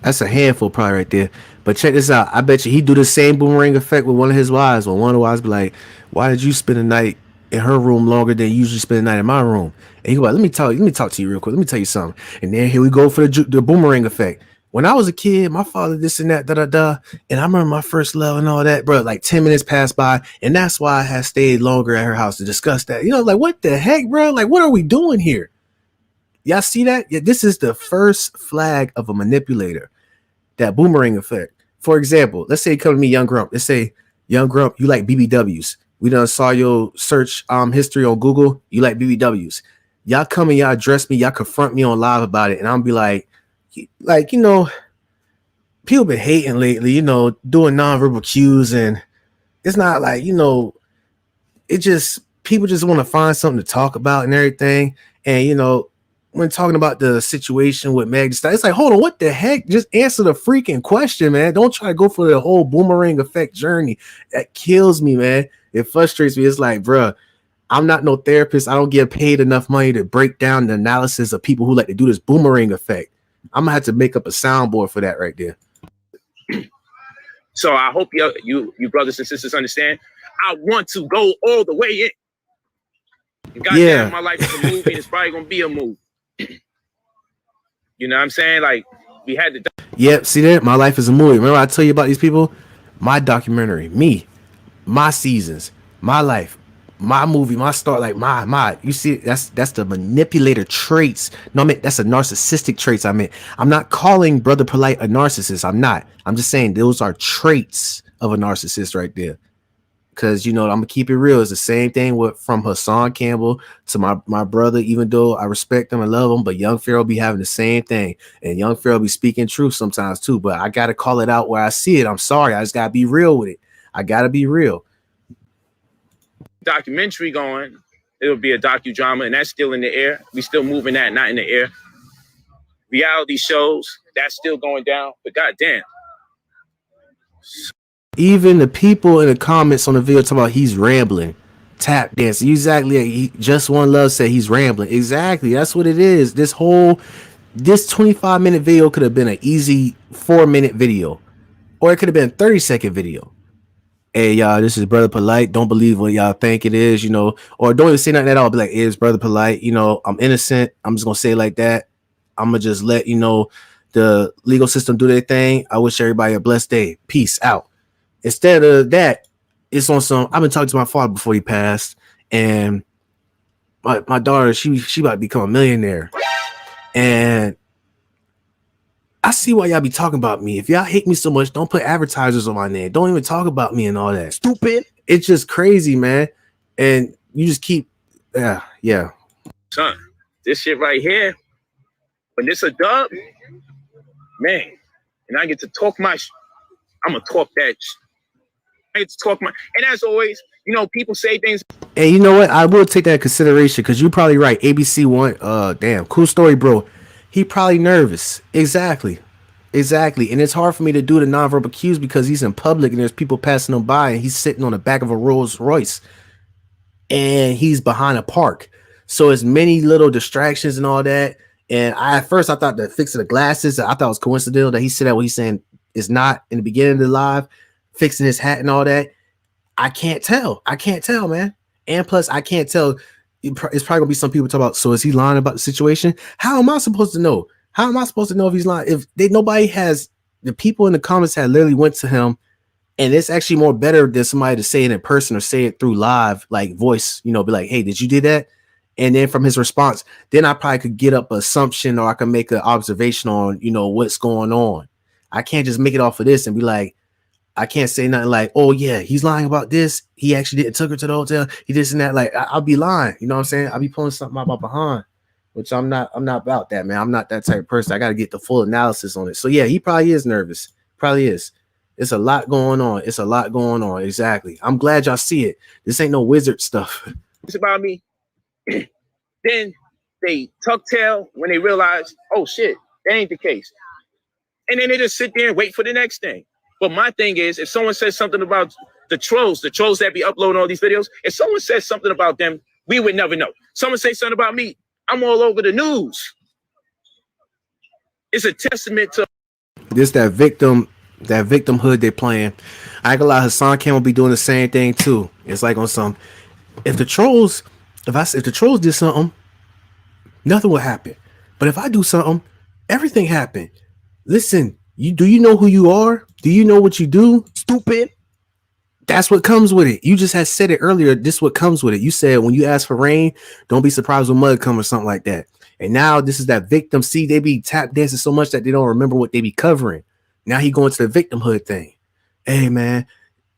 that's a handful probably right there. But check this out. I bet you he do the same boomerang effect with one of his wives. When one of the wives be like, why did you spend the night in her room longer than you usually spend the night in my room? And he go, let me talk to you real quick. Let me tell you something. And then here we go for the boomerang effect. When I was a kid, my father this and that, and I remember my first love and all that, bro. Like 10 minutes passed by, and that's why I had stayed longer at her house to discuss that. You know, like what the heck, bro? Like what are we doing here? Y'all see that? Yeah, this is the first flag of a manipulator. That boomerang effect. For example, let's say you come to me, Young Grump. Let's say, Young Grump, you like BBWs. We done saw your search history on Google. You like BBWs. Y'all come and y'all address me. Y'all confront me on live about it, and I'm be like, you know, people been hating lately. You know, doing nonverbal cues, and it's not like, you know, it just people just want to find something to talk about and everything. And you know, when talking about the situation with Meg Thee Stallion, it's like, hold on, what the heck? Just answer the freaking question, man. Don't try to go for the whole boomerang effect journey. That kills me, man. It frustrates me. It's like, bruh, I'm not no therapist. I don't get paid enough money to break down the analysis of people who like to do this boomerang effect. I'm gonna have to make up a soundboard for that right there. So I hope you brothers and sisters understand. I want to go all the way in. Goddamn, my life is a movie, and it's probably gonna be a movie. You know what I'm saying? Like, we had to. Yep, see that? My life is a movie. Remember I tell you about these people? My documentary, me, my seasons, my life, my movie, my start, like my. You see, that's the manipulator traits. No, I mean that's a narcissistic traits. I mean, I'm not calling Brother Polight a narcissist. I'm not. I'm just saying those are traits of a narcissist right there. Because, you know, I'm gonna keep it real. It's the same thing with from Hassan Campbell to my brother, even though I respect him and love him, but Young Pharaoh be having the same thing. And Young Pharaoh be speaking truth sometimes too. But I gotta call it out where I see it. I'm sorry. I just gotta be real with it. I gotta be real. Documentary going, it'll be a docudrama, and that's still in the air. We still moving that, not in the air. Reality shows, that's still going down. But goddamn. Even the people in the comments on the video talking about he's rambling, tap dancing. Exactly. He, Just One Love said he's rambling. Exactly. That's what it is. This 25-minute video could have been an easy 4-minute video, or it could have been a 30-second video. Hey, y'all, this is Brother Polight. Don't believe what y'all think it is, you know, or don't even say nothing at all. Be like, it's Brother Polight. You know, I'm innocent. I'm just going to say it like that. I'm going to just let, you know, the legal system do their thing. I wish everybody a blessed day. Peace out. Instead of that, it's on some. I've been talking to my father before he passed, and my daughter, she about to become a millionaire, and I see why y'all be talking about me. If y'all hate me so much, don't put advertisers on my name. Don't even talk about me and all that. Stupid. It's just crazy, man. And you just keep, yeah. Son, this shit right here, when this a dub, man, and I get to talk my, I'm gonna talk that. I get to talk my, and as always, you know, people say things. And you know what? I will take that in consideration because you're probably right. ABC one, damn, cool story, bro. He probably nervous. Exactly. And it's hard for me to do the nonverbal cues because he's in public and there's people passing him by and he's sitting on the back of a Rolls Royce and he's behind a park. So it's many little distractions and all that. And at first I thought the fixing the glasses, I thought it was coincidental that he said that what he's saying is not in the beginning of the live, fixing his hat and all that. I can't tell, man. And plus I can't tell. It's probably gonna be some people talk about, so is he lying about the situation? How am I supposed to know? How am I supposed to know if he's lying? If nobody has, the people in the comments had literally went to him, and it's actually more better than somebody to say it in person or say it through live, like voice, you know, be like, hey, did you do that? And then from his response, then I probably could get up an assumption or I can make an observation on, you know, what's going on. I can't just make it off of this and be like, I can't say nothing like, oh yeah, he's lying about this. He actually didn't took her to the hotel. He this and that. Like I'll be lying. You know what I'm saying? I'll be pulling something out behind, which I'm not about that, man. I'm not that type of person. I got to get the full analysis on it. So yeah, he probably is nervous. Probably is. It's a lot going on. Exactly. I'm glad y'all see it. This ain't no wizard stuff. It's about me. Then they tuck tail when they realize, oh shit, that ain't the case. And then they just sit there and wait for the next thing. But my thing is, if someone says something about the trolls that be uploading all these videos, if someone says something about them, we would never know. Someone say something about me, I'm all over the news. It's a testament to this that victimhood they're playing. I ain't gonna lie, Hassan Campbell be doing the same thing too. It's like on some, if the trolls did something, nothing will happen. But if I do something, everything happened. Listen, do you know who you are? Do you know what you do? Stupid. That's what comes with it. You just had said it earlier. This is what comes with it. You said when you ask for rain, don't be surprised when mud comes or something like that. And now this is that victim. See, they be tap dancing so much that they don't remember what they be covering. Now he going to the victimhood thing. Hey man,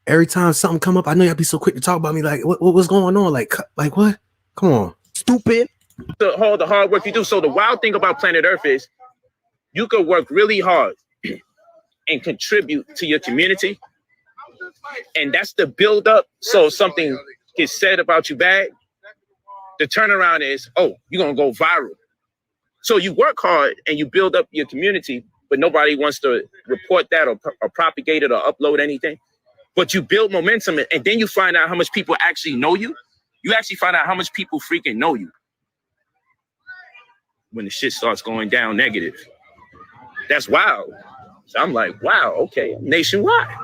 every time something come up, I know y'all be so quick to talk about me. Like what's going on? Like what? Come on, stupid. All the hard work you do. So the wild thing about planet Earth is you could work really hard and contribute to your community. And that's the build up. So something gets said about you bad. The turnaround is, oh, you're going to go viral. So you work hard and you build up your community, but nobody wants to report that or propagate it or upload anything. But you build momentum and then you find out how much people actually know you. You actually find out how much people freaking know you when the shit starts going down negative. That's wild. So I'm like, wow, okay, I'm nationwide.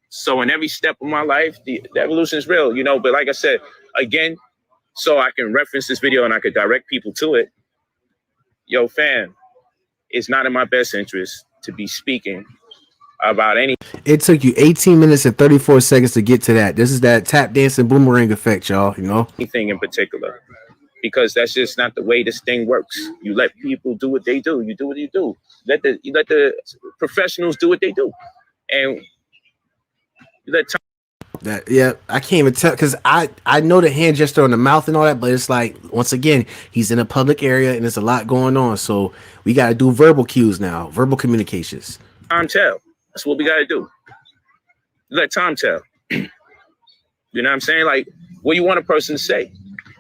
So in every step of my life, the evolution is real, you know, but like I said, Again, so I can reference this video and I could direct people to it. Yo, fam, it's not in my best interest to be speaking about any. It took you 18 minutes and 34 seconds to get to that. This is that tap dancing boomerang effect, y'all. You know, anything in particular, because that's just not the way this thing works. You let people do what they do. You do what you do. You let the professionals do what they do, and you let time. that yeah, I can't even tell because I know the hand gesture on the mouth and all that, but it's like once again he's in a public area and there's a lot going on, so we got to do verbal cues now, verbal communications. Time tell. That's what we got to do. Let time tell. You know what I'm saying? Like, what do you want a person to say?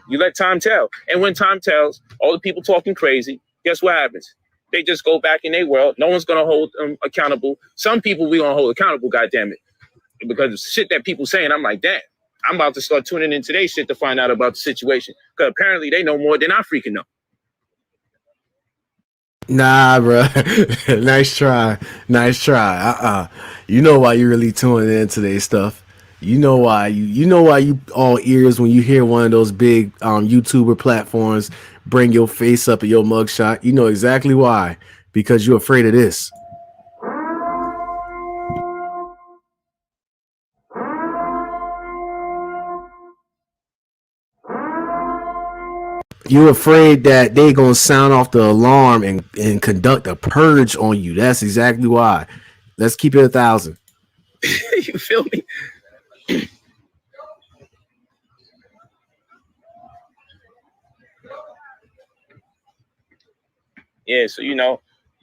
You let time tell. And when time tells, all the people talking crazy, guess what happens? They just go back in their world. No one's going to hold them accountable. Some people we going to hold accountable, goddammit. Because of shit that people saying, I'm like, damn, I'm about to start tuning in today's shit to find out about the situation. Because apparently they know more than I freaking know. Nah, bro. Nice try. Nice try. You know why you really tuning in today's stuff. You know why you all ears when you hear one of those big YouTuber platforms bring your face up in your mugshot. You know exactly why. Because you're afraid of this. You're afraid that they gonna sound off the alarm and conduct a purge on you. That's exactly why. Let's keep it 1,000. You feel me? Yeah, so you know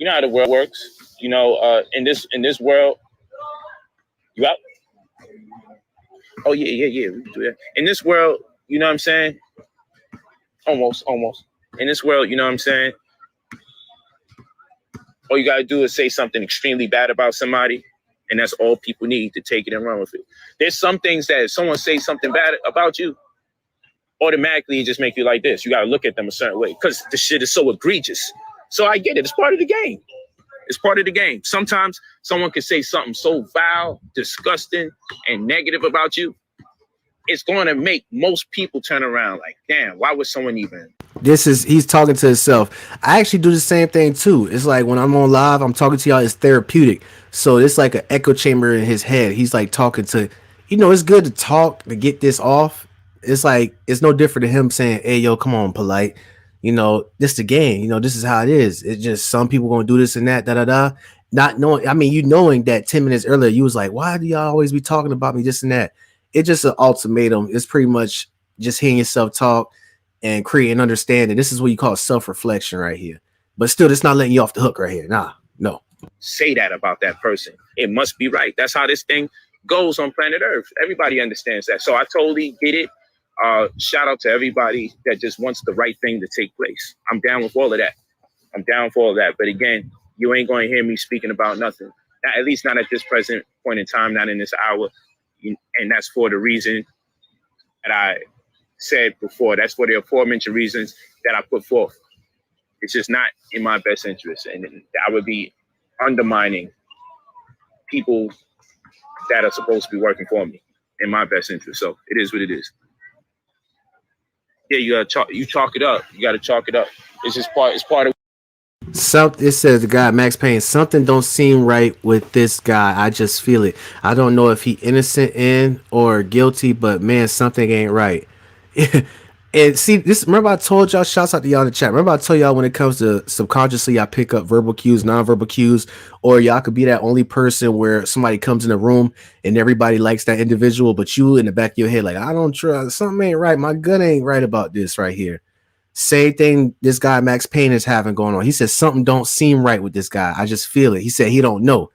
how the world works. You know, in this world, you out? Oh yeah, we can do that. In this world, you know what I'm saying? Almost. In this world, you know what I'm saying? All you gotta do is say something extremely bad about somebody, and that's all people need to take it and run with it. There's some things that if someone says something bad about you, automatically it just make you like this. You gotta look at them a certain way because the shit is so egregious. So I get it. It's part of the game. It's part of the game. Sometimes someone can say something so vile, disgusting, and negative about you. It's going to make most people turn around like, damn, why would someone even? He's talking to himself. I actually do the same thing too. It's like when I'm on live, I'm talking to y'all, it's therapeutic. So it's like an echo chamber in his head. He's like talking to, it's good to talk to get this off. It's like, it's no different than him saying, hey, yo, come on, Polite. This the game. This is how it is. It's just some people going to do this and that, da-da-da. Not knowing, knowing that 10 minutes earlier, you was like, why do y'all always be talking about me, this and that? It's just an ultimatum. It's pretty much just hearing yourself talk and creating understanding. This is what you call self-reflection right here. But still, it's not letting you off the hook right here. Nah, no. Say that about that person. It must be right. That's how this thing goes on planet Earth. Everybody understands that. So I totally get it. Shout out to everybody that just wants the right thing to take place. I'm down with all of that. I'm down for all of that. But again, you ain't going to hear me speaking about nothing. At least not at this present point in time, not in this hour. And that's for the reason that I said before. That's for the aforementioned reasons that I put forth. It's just not in my best interest. And I would be undermining people that are supposed to be working for me in my best interest. So it is what it is. Yeah, you gotta chalk it up. You gotta chalk it up. It's part of. It says the guy Max Payne, something don't seem right with this guy. I just feel it. I don't know if he innocent in or guilty, but man, something ain't right. And see, remember I told y'all, shouts out to y'all in the chat. Remember I told y'all when it comes to subconsciously, I pick up verbal cues, nonverbal cues, or y'all could be that only person where somebody comes in the room and everybody likes that individual, but you in the back of your head, like, I don't trust, something ain't right. My gut ain't right about this right here. Same thing this guy Max Payne is having going on. He says something don't seem right with this guy. I just feel it. He said he don't know.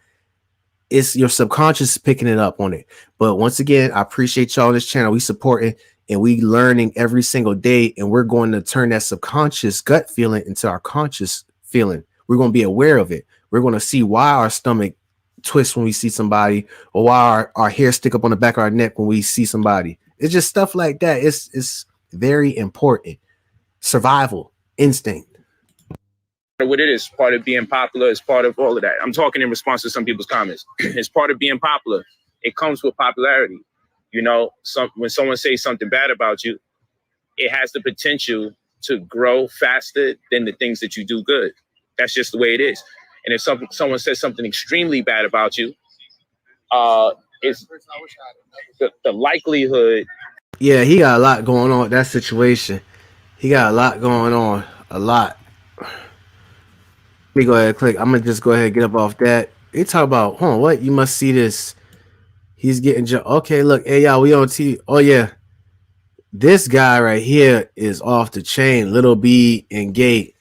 It's your subconscious picking it up on it. But once again, I appreciate y'all on this channel. We supporting and we learning every single day, and we're going to turn that subconscious gut feeling into our conscious feeling. We're going to be aware of it. We're going to see why our stomach twists when we see somebody, or why our hair stick up on the back of our neck when we see somebody. It's just stuff like that. It's very important. Survival instinct. What it is, part of being popular, is part of all of that. I'm talking in response to some people's comments. It's part of being popular. It comes with popularity. You know, when someone says something bad about you, it has the potential to grow faster than the things that you do good. That's just the way it is. And if someone says something extremely bad about you, it's the likelihood. Yeah, he got a lot going on with that situation. He got a lot going on. A lot. Let me go ahead and click. I'm gonna just go ahead and get up off that. They talk about, what? You must see this. He's getting okay, look, hey y'all, we on TV. Oh yeah. This guy right here is off the chain. Little B and Gate.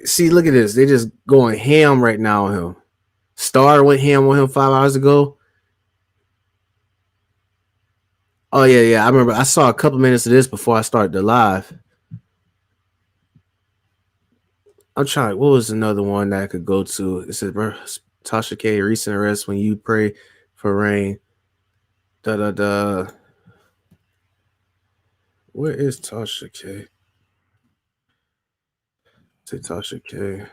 See, look at this. They just going ham right now on him. Star went ham on him 5 hours ago. Oh yeah. I remember I saw a couple minutes of this before I started the live. I'm trying. What was another one that I could go to? It said Tasha K. recent arrest when you pray for rain. Where is Tasha K? Say Tasha K.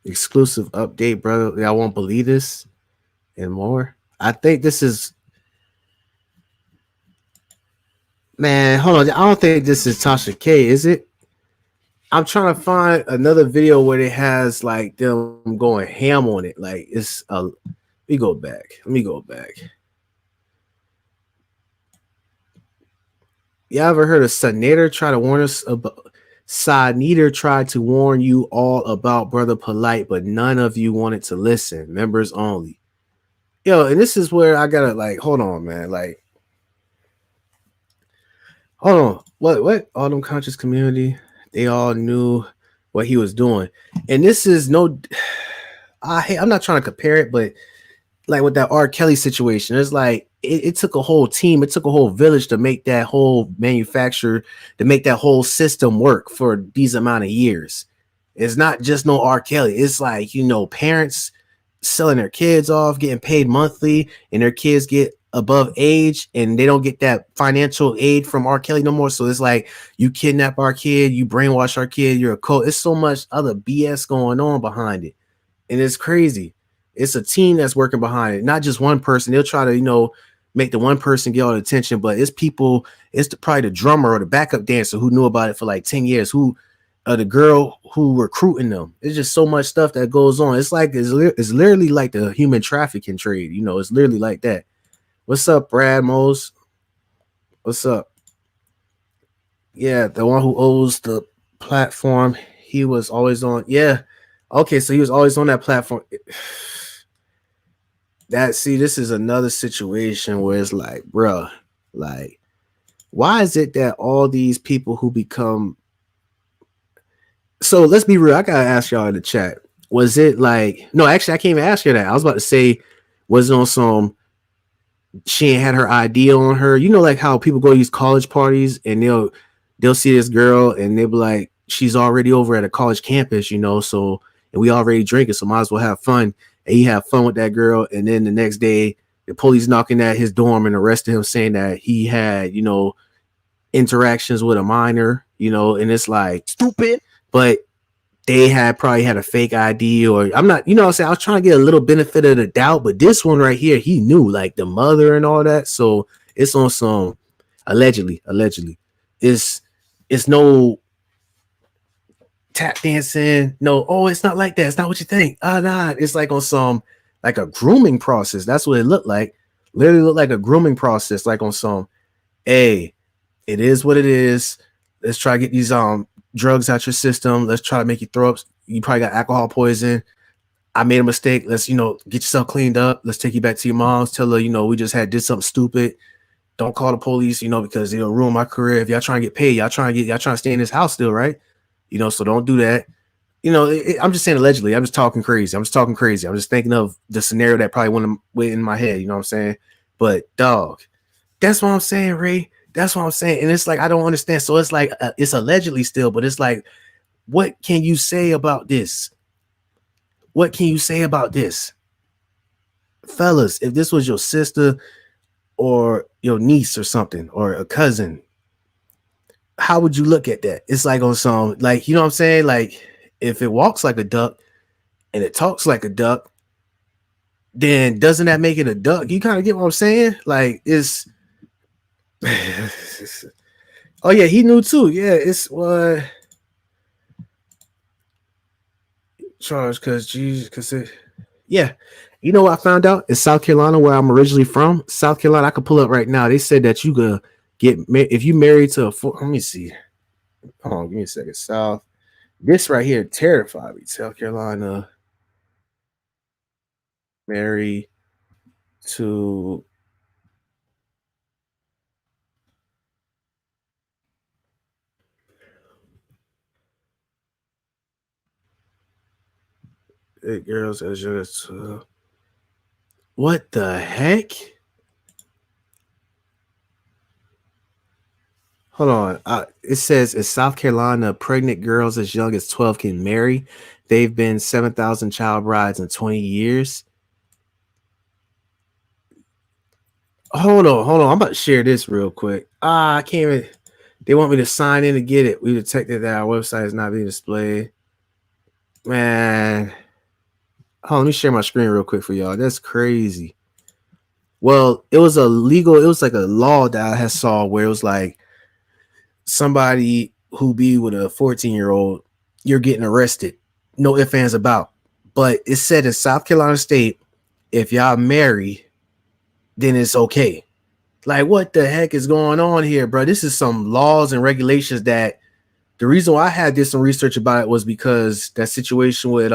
Exclusive update, brother. Y'all won't believe this and more. I think this is. Man, hold on. I don't think this is Tasha K, is it? I'm trying to find another video where it has like them going ham on it. Like it's let me go back. You ever heard of Sanator try to warn us about Sanator tried to warn you all about Brother Polight, but none of you wanted to listen. Members only. Yo, and this is where I gotta hold on, man. Hold on. What? Autumn Conscious Community. They all knew what he was doing. And this is I'm not trying to compare it, but like with that R. Kelly situation, it's like it took a whole team, it took a whole village to make that whole manufacturer, to make that whole system work for these amount of years. It's not just no R. Kelly. It's like, parents selling their kids off, getting paid monthly, and their kids get above age and they don't get that financial aid from R. Kelly no more. So it's like you kidnap our kid, you brainwash our kid, you're a cult. It's so much other BS going on behind it. And it's crazy. It's a team that's working behind it, not just one person. They'll try to, make the one person get all the attention, but it's people, probably the drummer or the backup dancer who knew about it for like 10 years, who the girl who recruiting them. It's just so much stuff that goes on. It's like, it's literally like the human trafficking trade. It's literally like that. What's up, Brad Mose? What's up? Yeah, the one who owns the platform. He was always on. Yeah. Okay, so he was always on that platform. This is another situation where it's like, bruh, why is it that all these people who become. So let's be real. I gotta ask y'all in the chat. Was it no, actually, I can't even ask you that. I was about to say, was it on some. She ain't had her ID on her. Like how people go to these college parties and they'll see this girl and they'll be like, she's already over at a college campus, so, and we already drinking, so might as well have fun. And he have fun with that girl. And then the next day, the police knocking at his dorm and arrested him, saying that he had, interactions with a minor, and it's like Stupid. But they probably had a fake ID, or I'm not, what I'm saying? I was trying to get a little benefit of the doubt, but this one right here, he knew like the mother and all that. So it's on some allegedly. It's no tap dancing. No, it's not like that. It's not what you think. Nah. It's like on some like a grooming process. That's what it looked like. Literally looked like a grooming process, like on some, hey, it is what it is. Let's try to get these drugs out your system. Let's try to make you throw up. You probably got alcohol poison. I made a mistake. Let's, get yourself cleaned up. Let's take you back to your mom's. Tell her, we just did something stupid. Don't call the police, because it'll ruin my career. If y'all trying to get paid, y'all trying to stay in this house still, right? So don't do that. I'm just saying allegedly. I'm just talking crazy. I'm just thinking of the scenario that probably went in my head. You know what I'm saying? But dog, that's what I'm saying, Ray. That's what I'm saying. And it's like, I don't understand. So it's like, it's allegedly still, but it's like, what can you say about this? What can you say about this? Fellas, if this was your sister or your niece or something, or a cousin, how would you look at that? It's like on some, like, you know what I'm saying? Like, if it walks like a duck, and it talks like a duck, then doesn't that make it a duck? You kind of get what I'm saying? Like it's oh yeah, he knew too. Yeah, it's what Charles because Jesus because yeah. You know what I found out in South Carolina, where I'm originally from? South Carolina, I could pull up right now. They said that you could get if you married to a let me see. Hold on, give me a second. South. This right here terrified me. South Carolina. Marry to girls as young as what the heck? Hold on. It says in South Carolina, pregnant girls as young as 12 can marry. They've been 7,000 child brides in 20 years. Hold on. I'm about to share this real quick. I can't even. They want me to sign in to get it. We detected that our website is not being displayed. Man. Hold on, let me share my screen real quick for y'all. That's crazy. Well, it was like a law that I had saw where it was like somebody who be with a 14-year-old, you're getting arrested. No ifs, ands about. But it said in South Carolina State, if y'all marry, then it's okay. Like, what the heck is going on here, bro? This is some laws and regulations that the reason why I had did some research about it was because that situation with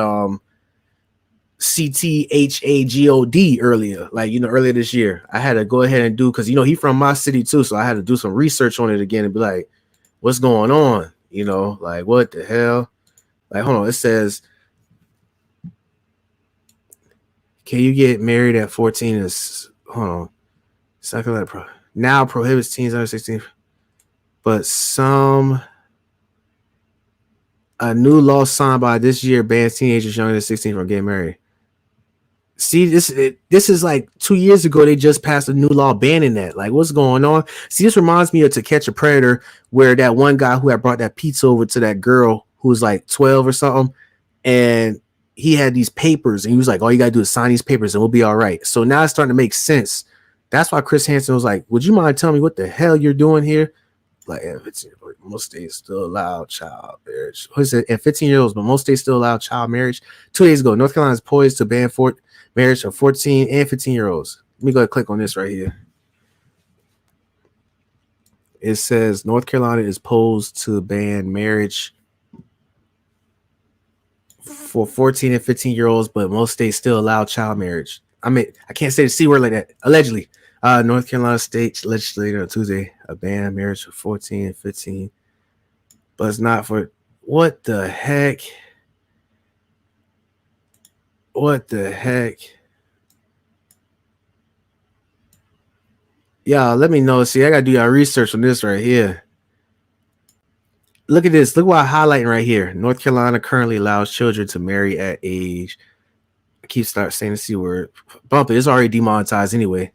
CTHAGOD earlier, earlier this year. I had to go ahead and do because he from my city too, so I had to do some research on it again and be like, what's going on? Like what the hell? Like, hold on, it says, can you get married at 14? Is hold on, South now prohibits teens under 16, but a new law signed by this year bans teenagers younger than 16 from getting married. See, this is like 2 years ago. They just passed a new law banning that. Like, what's going on? See, this reminds me of To Catch a Predator, where that one guy who had brought that pizza over to that girl who was like 12 or something, and he had these papers, and he was like, all you gotta do is sign these papers and we'll be all right. So now it's starting to make sense. That's why Chris Hansen was like, would you mind telling me what the hell you're doing here? Like, most states still allow child marriage. What is it? And 15-year-olds, but most states still allow child marriage. 2 days ago, North Carolina is poised to ban marriage of 14 and 15-year-olds. Let me go ahead and click on this right here. It says North Carolina is posed to ban marriage for 14 and 15-year-olds, but most states still allow child marriage. I mean, I can't say the C word like that. Allegedly. North Carolina state legislature on Tuesday banned marriage for 14 and 15, but it's not for what the heck? What the heck? Y'all, let me know. See, I gotta do y'all research on this right here. Look at this. Look what I'm highlighting right here. North Carolina currently allows children to marry at age. I keep saying the C word. Bump it. It's already demonetized anyway.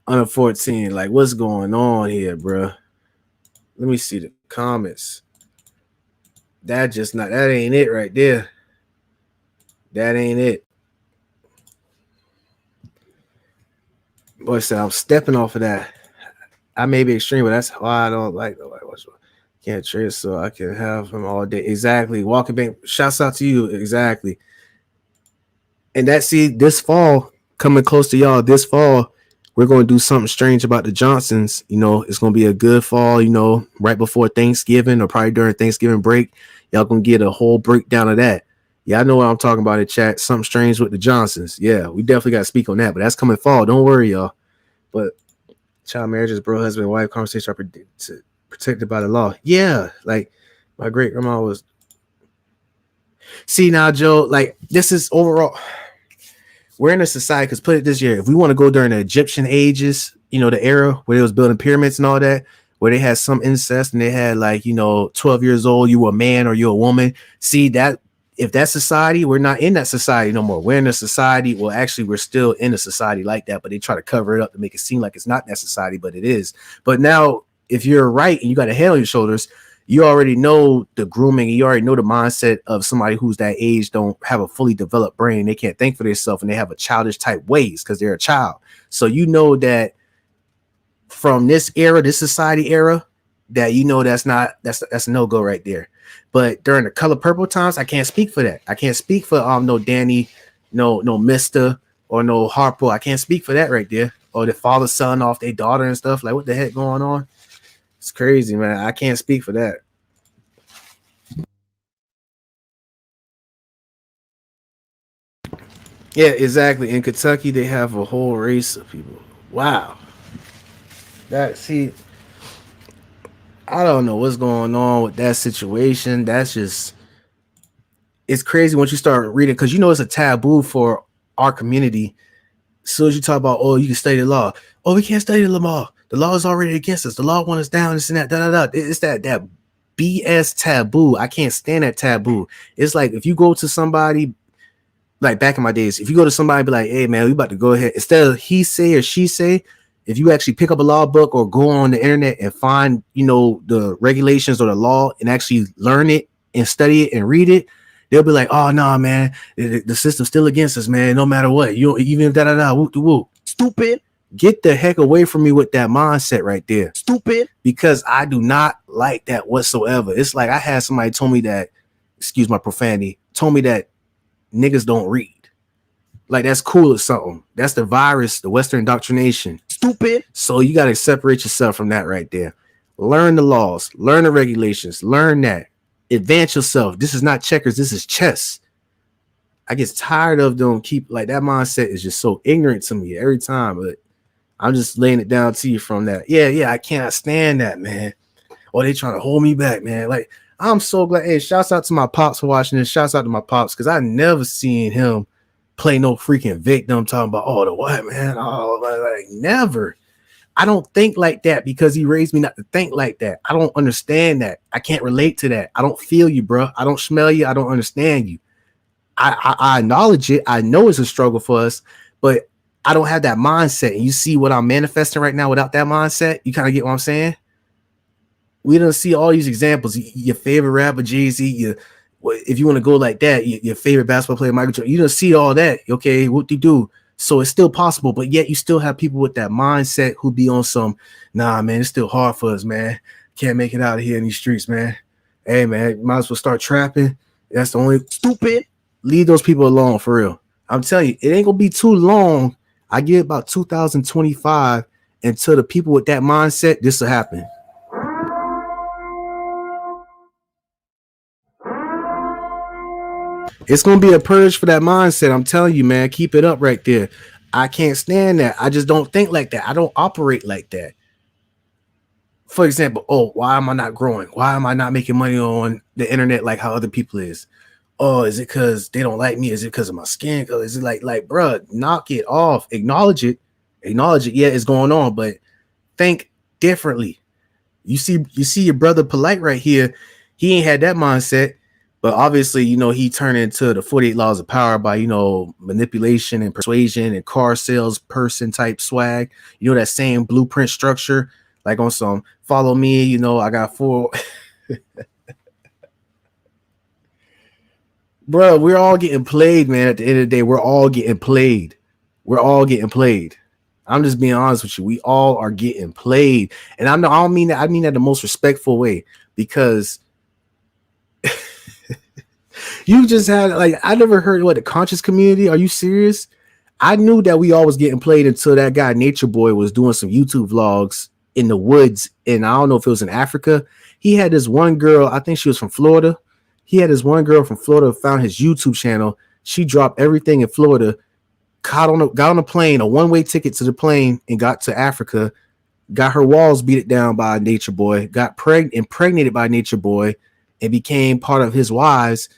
Under 14. Like, what's going on here, bro? Let me see the comments. That ain't it right there. That ain't it. Boy said I'm stepping off of that. I may be extreme, but that's why I don't like nobody watch. Can't trade, so I can have him all day. Exactly. Walking back. Shouts out to you. Exactly. And this fall, coming close to y'all, this fall, we're going to do something strange about the Johnsons. It's going to be a good fall, right before Thanksgiving or probably during Thanksgiving break. Y'all going to get a whole breakdown of that. Yeah, I know what I'm talking about in chat. Something strange with the Johnsons. Yeah, we definitely got to speak on that, but that's coming fall. Don't worry, y'all. But child marriages, bro, husband, wife conversation are protected by the law. Yeah, like my great grandma was. See now, Joe, like this is overall. We're in a society, because put it this year, if we want to go during the Egyptian ages, the era where they was building pyramids and all that, where they had some incest and they had 12 years old, you were a man or you're a woman. See that if that society, we're not in that society no more. We're in a society. Well, actually, we're still in a society like that, but they try to cover it up to make it seem like it's not that society, but it is. But now, if you're right and you got a head on your shoulders, you already know the grooming, you already know the mindset of somebody who's that age, don't have a fully developed brain, they can't think for themselves, and they have a childish type ways because they're a child. So you know that from this era, this society era, that you know that's a no-go right there. But during the Color Purple times, I can't speak for that. I can't speak for no Danny, no Mister, or no Harpo. I can't speak for that right there. Or the father selling off their daughter and stuff. Like, what the heck going on? It's crazy, man. I can't speak for that. Yeah, exactly. In Kentucky, they have a whole race of people. Wow. I don't know what's going on with that situation. That's just, it's crazy once you start reading, because you know it's a taboo for our community. As soon as you talk about, oh, you can study the law. Oh, we can't study the law. The law is already against us. The law wants us down, this and that, It's that BS taboo. I can't stand that taboo. It's like if you go to somebody, like back in my days, if you go to somebody and be like, hey man, we about to go ahead, instead of he say or she say, if you actually pick up a law book or go on the internet and find, the regulations or the law and actually learn it and study it and read it, they'll be like, oh no, man, the system's still against us, man. No matter what, even if whoop de whoop. Stupid. Get the heck away from me with that mindset right there. Stupid. Because I do not like that whatsoever. It's like I had somebody told me that, excuse my profanity, told me that niggas don't read. Like that's cool or something. That's the virus, the Western indoctrination. Stupid. So you got to separate yourself from that right there. Learn the laws, learn the regulations, learn that. Advance yourself. This is not checkers, this is chess. I get tired of them keep like that mindset is just so ignorant to me every time, but I'm just laying it down to you from that. Yeah, I cannot stand that, man. Or they trying to hold me back, man. Like, I'm so glad. Hey, shouts out to my pops for watching this. Shouts out to my pops, because I never seen him play no freaking victim talking about, oh, the white man. Oh, like never. I don't think like that because he raised me not to think like that. I don't understand that. I can't relate to that. I don't feel you, bro. I don't smell you. I don't understand you. I acknowledge it. I know it's a struggle for us, but I don't have that mindset. And you see what I'm manifesting right now without that mindset? You kind of get what I'm saying? We don't see all these examples. Your favorite rapper, Jay-Z, if you want to go like that, your favorite basketball player, Michael Jordan, you don't see all that. Okay, what do you do? So it's still possible, but yet you still have people with that mindset who be on some, nah, man, it's still hard for us, man. Can't make it out of here in these streets, man. Hey, man, might as well start trapping. That's the only stupid. Leave those people alone, for real. I'm telling you, it ain't gonna be too long. I get about 2025 until the people with that mindset, this will happen. It's gonna be a purge for that mindset. I'm telling you, man. Keep it up right there. I can't stand that. I just don't think like that. I don't operate like that. For example, oh, why am I not growing? Why am I not making money on the internet like how other people is? Oh, is it because they don't like me? Is it because of my skin color? Is it like, bro, knock it off. Acknowledge it. Yeah, it's going on, but think differently. You see your brother Polight right here. He ain't had that mindset, but obviously, he turned into the 48 laws of power by, manipulation and persuasion and car salesperson type swag. That same blueprint structure, like on some follow me, I got 4. Bro, we're all getting played, man. At the end of the day, we're all getting played. I'm just being honest with you. We all are getting played. And I don't mean that. I mean that the most respectful way, because you just had, like, I never heard what the conscious community. Are you serious? I knew that we all was getting played until that guy Nature Boy was doing some YouTube vlogs in the woods. And I don't know if it was in Africa. He had this one girl, I think she was from Florida. He had this one girl from Florida, found his YouTube channel. She dropped everything in Florida, got on a plane, a one-way ticket to the plane, and got to Africa, got her walls beat down by Nature Boy, got impregnated by Nature Boy, and became part of his wives,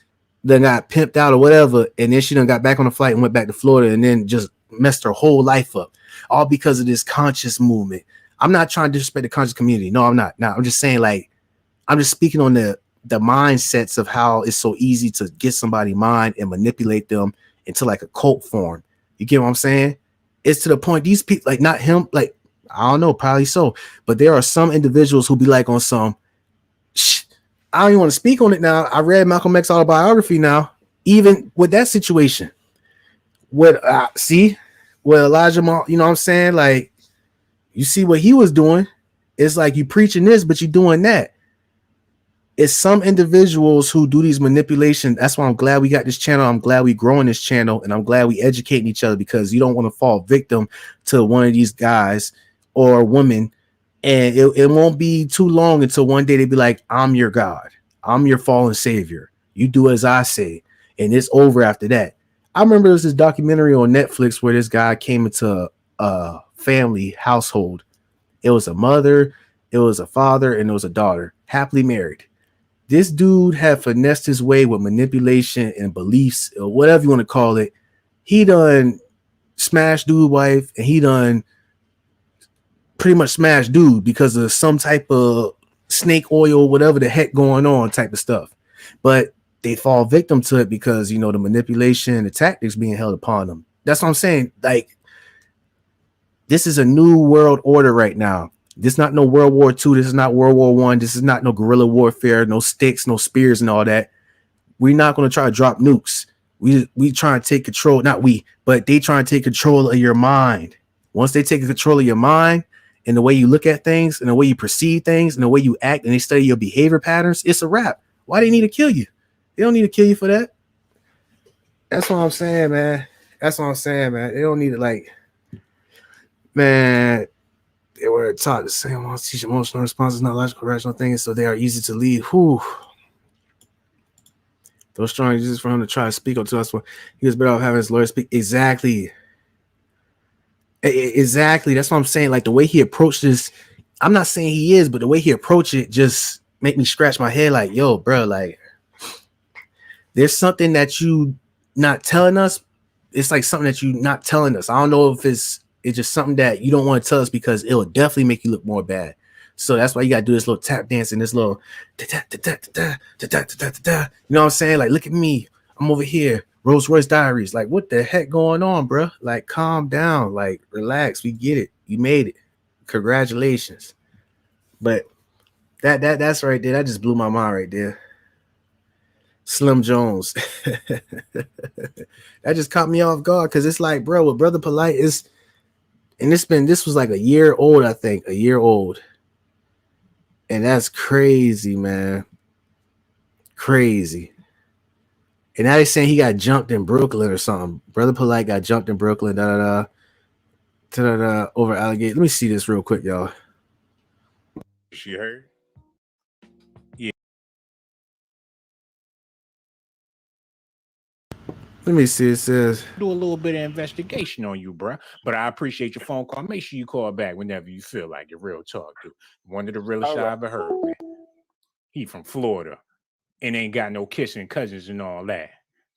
then got pimped out or whatever, and then she done got back on the flight and went back to Florida, and then just messed her whole life up, all because of this conscious movement. I'm not trying to disrespect the conscious community. No, I'm not. No, I'm just saying, like, I'm just speaking on the mindsets of how it's so easy to get somebody's mind and manipulate them into like a cult form. You get what I'm saying? It's to the point these people, like, not him, like, I don't know, probably so, but there are some individuals who be like on some, I don't even want to speak on it now. I read Malcolm X autobiography now. Even with that situation, what see what Elijah, you know what I'm saying? Like, you see what he was doing. It's like you preaching this, but you doing that. It's some individuals who do these manipulations. That's why I'm glad we got this channel. I'm glad we growing this channel, and I'm glad we educating each other, because you don't want to fall victim to one of these guys or women. And it won't be too long until one day they be like, I'm your God. I'm your fallen savior. You do as I say. And it's over after that. I remember there was this documentary on Netflix where this guy came into a family household. It was a mother, it was a father, and it was a daughter, happily married. This dude had finessed his way with manipulation and beliefs, or whatever you want to call it. He done smashed dude wife, and he done pretty much smashed dude because of some type of snake oil, whatever the heck going on type of stuff. But they fall victim to it because, you know, the manipulation and the tactics being held upon them. That's what I'm saying. Like, this is a new world order right now. This is not no World War II. This is not World War I. This is not no guerrilla warfare, no sticks, no spears and all that. We're not going to try to drop nukes. We try to take control, not we, but they try to take control of your mind. Once they take control of your mind and the way you look at things and the way you perceive things and the way you act, and they study your behavior patterns, it's a wrap. Why they need to kill you? They don't need to kill you for that. That's what I'm saying, man. That's what I'm saying, man. They don't need to, like, man, they were taught the same amount to teach emotional responses, not logical, rational things, so they are easy to lead. Whew. Those strong excuses for him to try to speak up to us. He was better off having his lawyer speak. Exactly. Exactly. That's what I'm saying. Like, the way he approached this, I'm not saying he is, but the way he approached it just make me scratch my head like, yo, bro, like, there's something that you not telling us. It's like something that you not telling us. I don't know if it's just something that you don't want to tell us because it will definitely make you look more bad. So that's why you got to do this little tap dance and this little you know what I'm saying? Like, look at me. I'm over here. Royce Diaries. Like, what the heck going on, bro? Like, calm down. Like, relax. We get it. You made it. Congratulations. But that's right there. That just blew my mind right there. Slim Jones. That just caught me off guard because it's like, bro, with Brother Polight is, and this was like a year old, I think, a year old. And that's crazy, man. Crazy. And now they're saying he got jumped in Brooklyn or something. Brother Polight got jumped in Brooklyn, over Alligator. Let me see this real quick, y'all. She heard? Yeah. Let me see. It says, Do a little bit of investigation on you, bro. But I appreciate your phone call. Make sure you call back whenever you feel like it. Real talk, dude. One of the realest shit I ever heard, man. He from Florida and ain't got no kissing cousins and all that.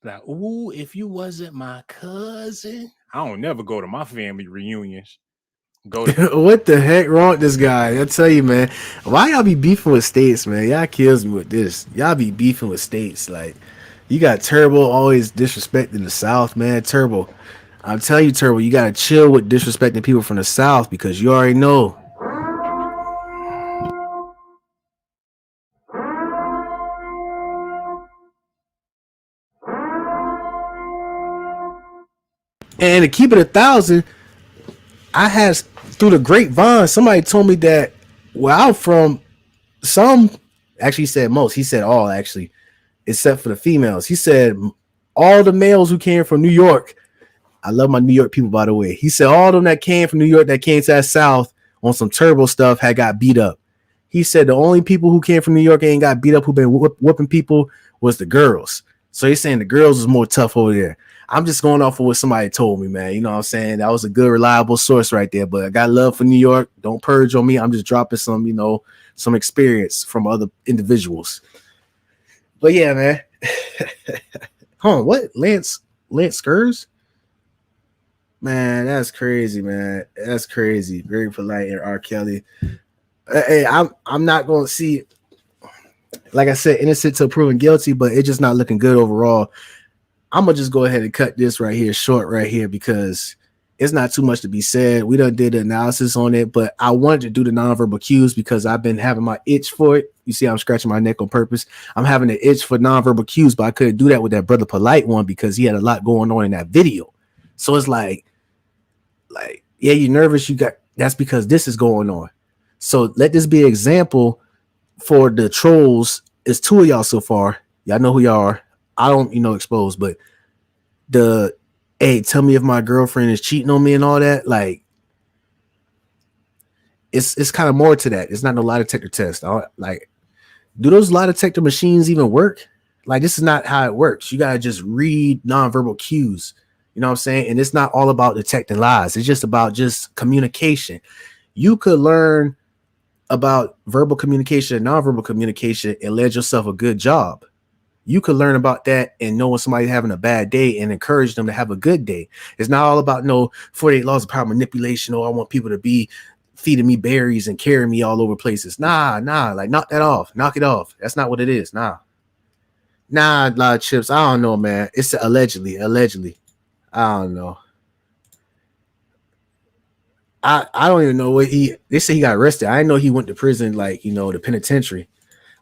Like, ooh, if you wasn't my cousin, I don't never go to my family reunions. Go to what the heck wrong with this guy? I tell you, man, why y'all be beefing with states, man? Y'all kills me with this. Y'all be beefing with states. Like, you got Turbo always disrespecting the South, man. Turbo, I'll tell you, Turbo, you gotta chill with disrespecting people from the South because you already know. And to keep it 1,000, I had through the grapevine, somebody told me that where I'm from, some actually said most, he said all actually, except for the females. He said all the males who came from New York. I love my New York people, by the way. He said all of them that came from New York that came to that South on some Turbo stuff had got beat up. He said the only people who came from New York ain't got beat up, who been whooping people, was the girls. So he's saying the girls was more tough over there. I'm just going off of what somebody told me, man. You know what I'm saying? That was a good, reliable source right there. But I got love for New York. Don't purge on me. I'm just dropping some, you know, some experience from other individuals. But yeah, man. What? Lance Skurs? Man, that's crazy, man. That's crazy. Very Polite and R. Kelly. Hey, I'm not going to see, like I said, innocent till proven guilty, but it's just not looking good overall. I'm gonna just go ahead and cut this right here short right here because it's not too much to be said. We done did the analysis on it, but I wanted to do the nonverbal cues because I've been having my itch for it. You see, I'm scratching my neck on purpose. I'm having an itch for nonverbal cues, but I couldn't do that with that Brother Polight one because he had a lot going on in that video. So it's like, yeah, you're nervous. That's because this is going on. So let this be an example for the trolls. It's 2 of y'all so far. Y'all know who y'all are. I don't, expose, but hey, tell me if my girlfriend is cheating on me and all that. Like, it's kind of more to that. It's not no lie detector test. Do those lie detector machines even work? Like, this is not how it works. You gotta just read nonverbal cues. You know what I'm saying? And it's not all about detecting lies. It's just about just communication. You could learn about verbal communication and nonverbal communication and let yourself a good job. You could learn about that and know when somebody's having a bad day and encourage them to have a good day. It's not all about 48 laws of power manipulation. Or I want people to be feeding me berries and carrying me all over places. Nah. Like, knock that off. Knock it off. That's not what it is. Nah, a lot of chips. I don't know, man. It's allegedly. I don't know. I don't even know what they say he got arrested. I didn't know he went to prison, like, the penitentiary.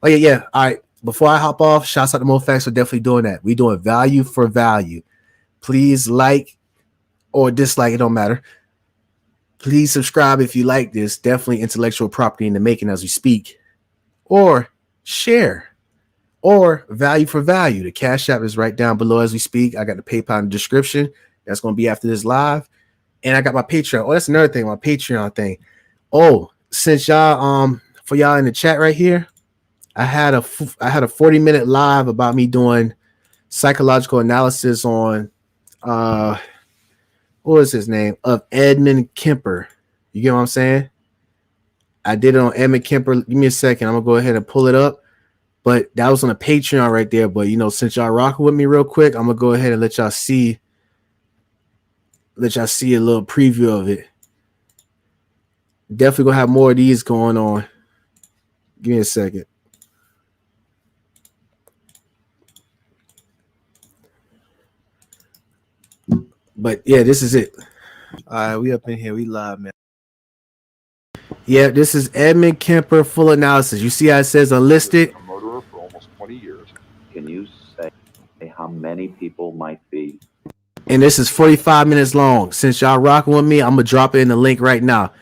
Oh, yeah. All right. Before I hop off, shouts out to MoFax for definitely doing that. We doing value for value. Please like or dislike, it don't matter. Please subscribe if you like this. Definitely intellectual property in the making as we speak. Or share. Or value for value. The Cash App is right down below as we speak. I got the PayPal in the description. That's going to be after this live. And I got my Patreon. Oh, that's another thing, my Patreon thing. Oh, since y'all, for y'all in the chat right here, I had a 40-minute live about me doing psychological analysis on what was his name? Of Edmund Kemper. You get what I'm saying? I did it on Edmund Kemper. Give me a second. I'm gonna go ahead and pull it up. But that was on a Patreon right there. But since y'all rocking with me real quick, I'm gonna go ahead and let y'all see a little preview of it. Definitely gonna have more of these going on. Give me a second. But yeah, this is it. All right, we up in here. We live, man. Yeah, this is Edmund Kemper full analysis. You see how it says unlisted? A murderer for almost 20 years. Can you say how many people might be? And this is 45 minutes long. Since y'all rocking with me, I'm gonna drop it in the link right now.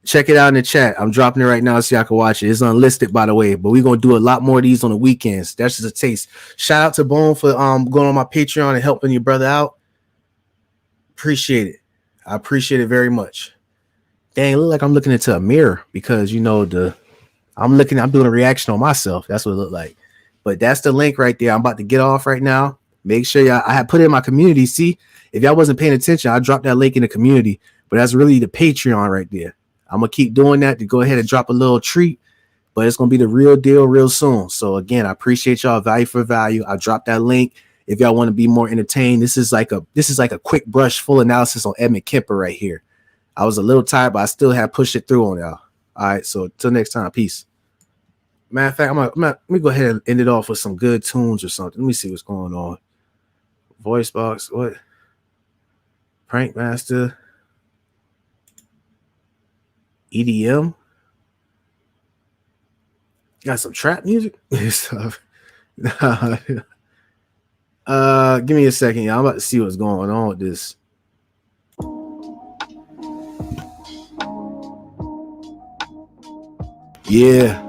Check it out in the chat. I'm dropping it right now so y'all can watch it. It's unlisted, by the way, but we're gonna do a lot more of these on the weekends. That's just a taste. Shout out to Bone for going on my Patreon and helping your brother out. Appreciate it. I appreciate it very much. Dang, it look like I'm looking into a mirror because I'm doing a reaction on myself. That's what it looked like. But that's the link right there. I'm about to get off right now. Make sure I had put it in my community. See, if y'all wasn't paying attention, I dropped that link in the community. But that's really the Patreon right there. I'm gonna keep doing that to go ahead and drop a little treat, but it's gonna be the real deal real soon. So again, I appreciate y'all. Value for value. I dropped that link. If y'all want to be more entertained, this is like a quick brush full analysis on Edmund Kemper right here. I was a little tired, but I still have pushed it through on y'all. All right, so till next time, peace. Matter of fact, let me go ahead and end it off with some good tunes or something. Let me see what's going on. Voice box, what? Prank Master. EDM. Got some trap music. Give me a second, y'all. I'm about to see what's going on with this. Yeah.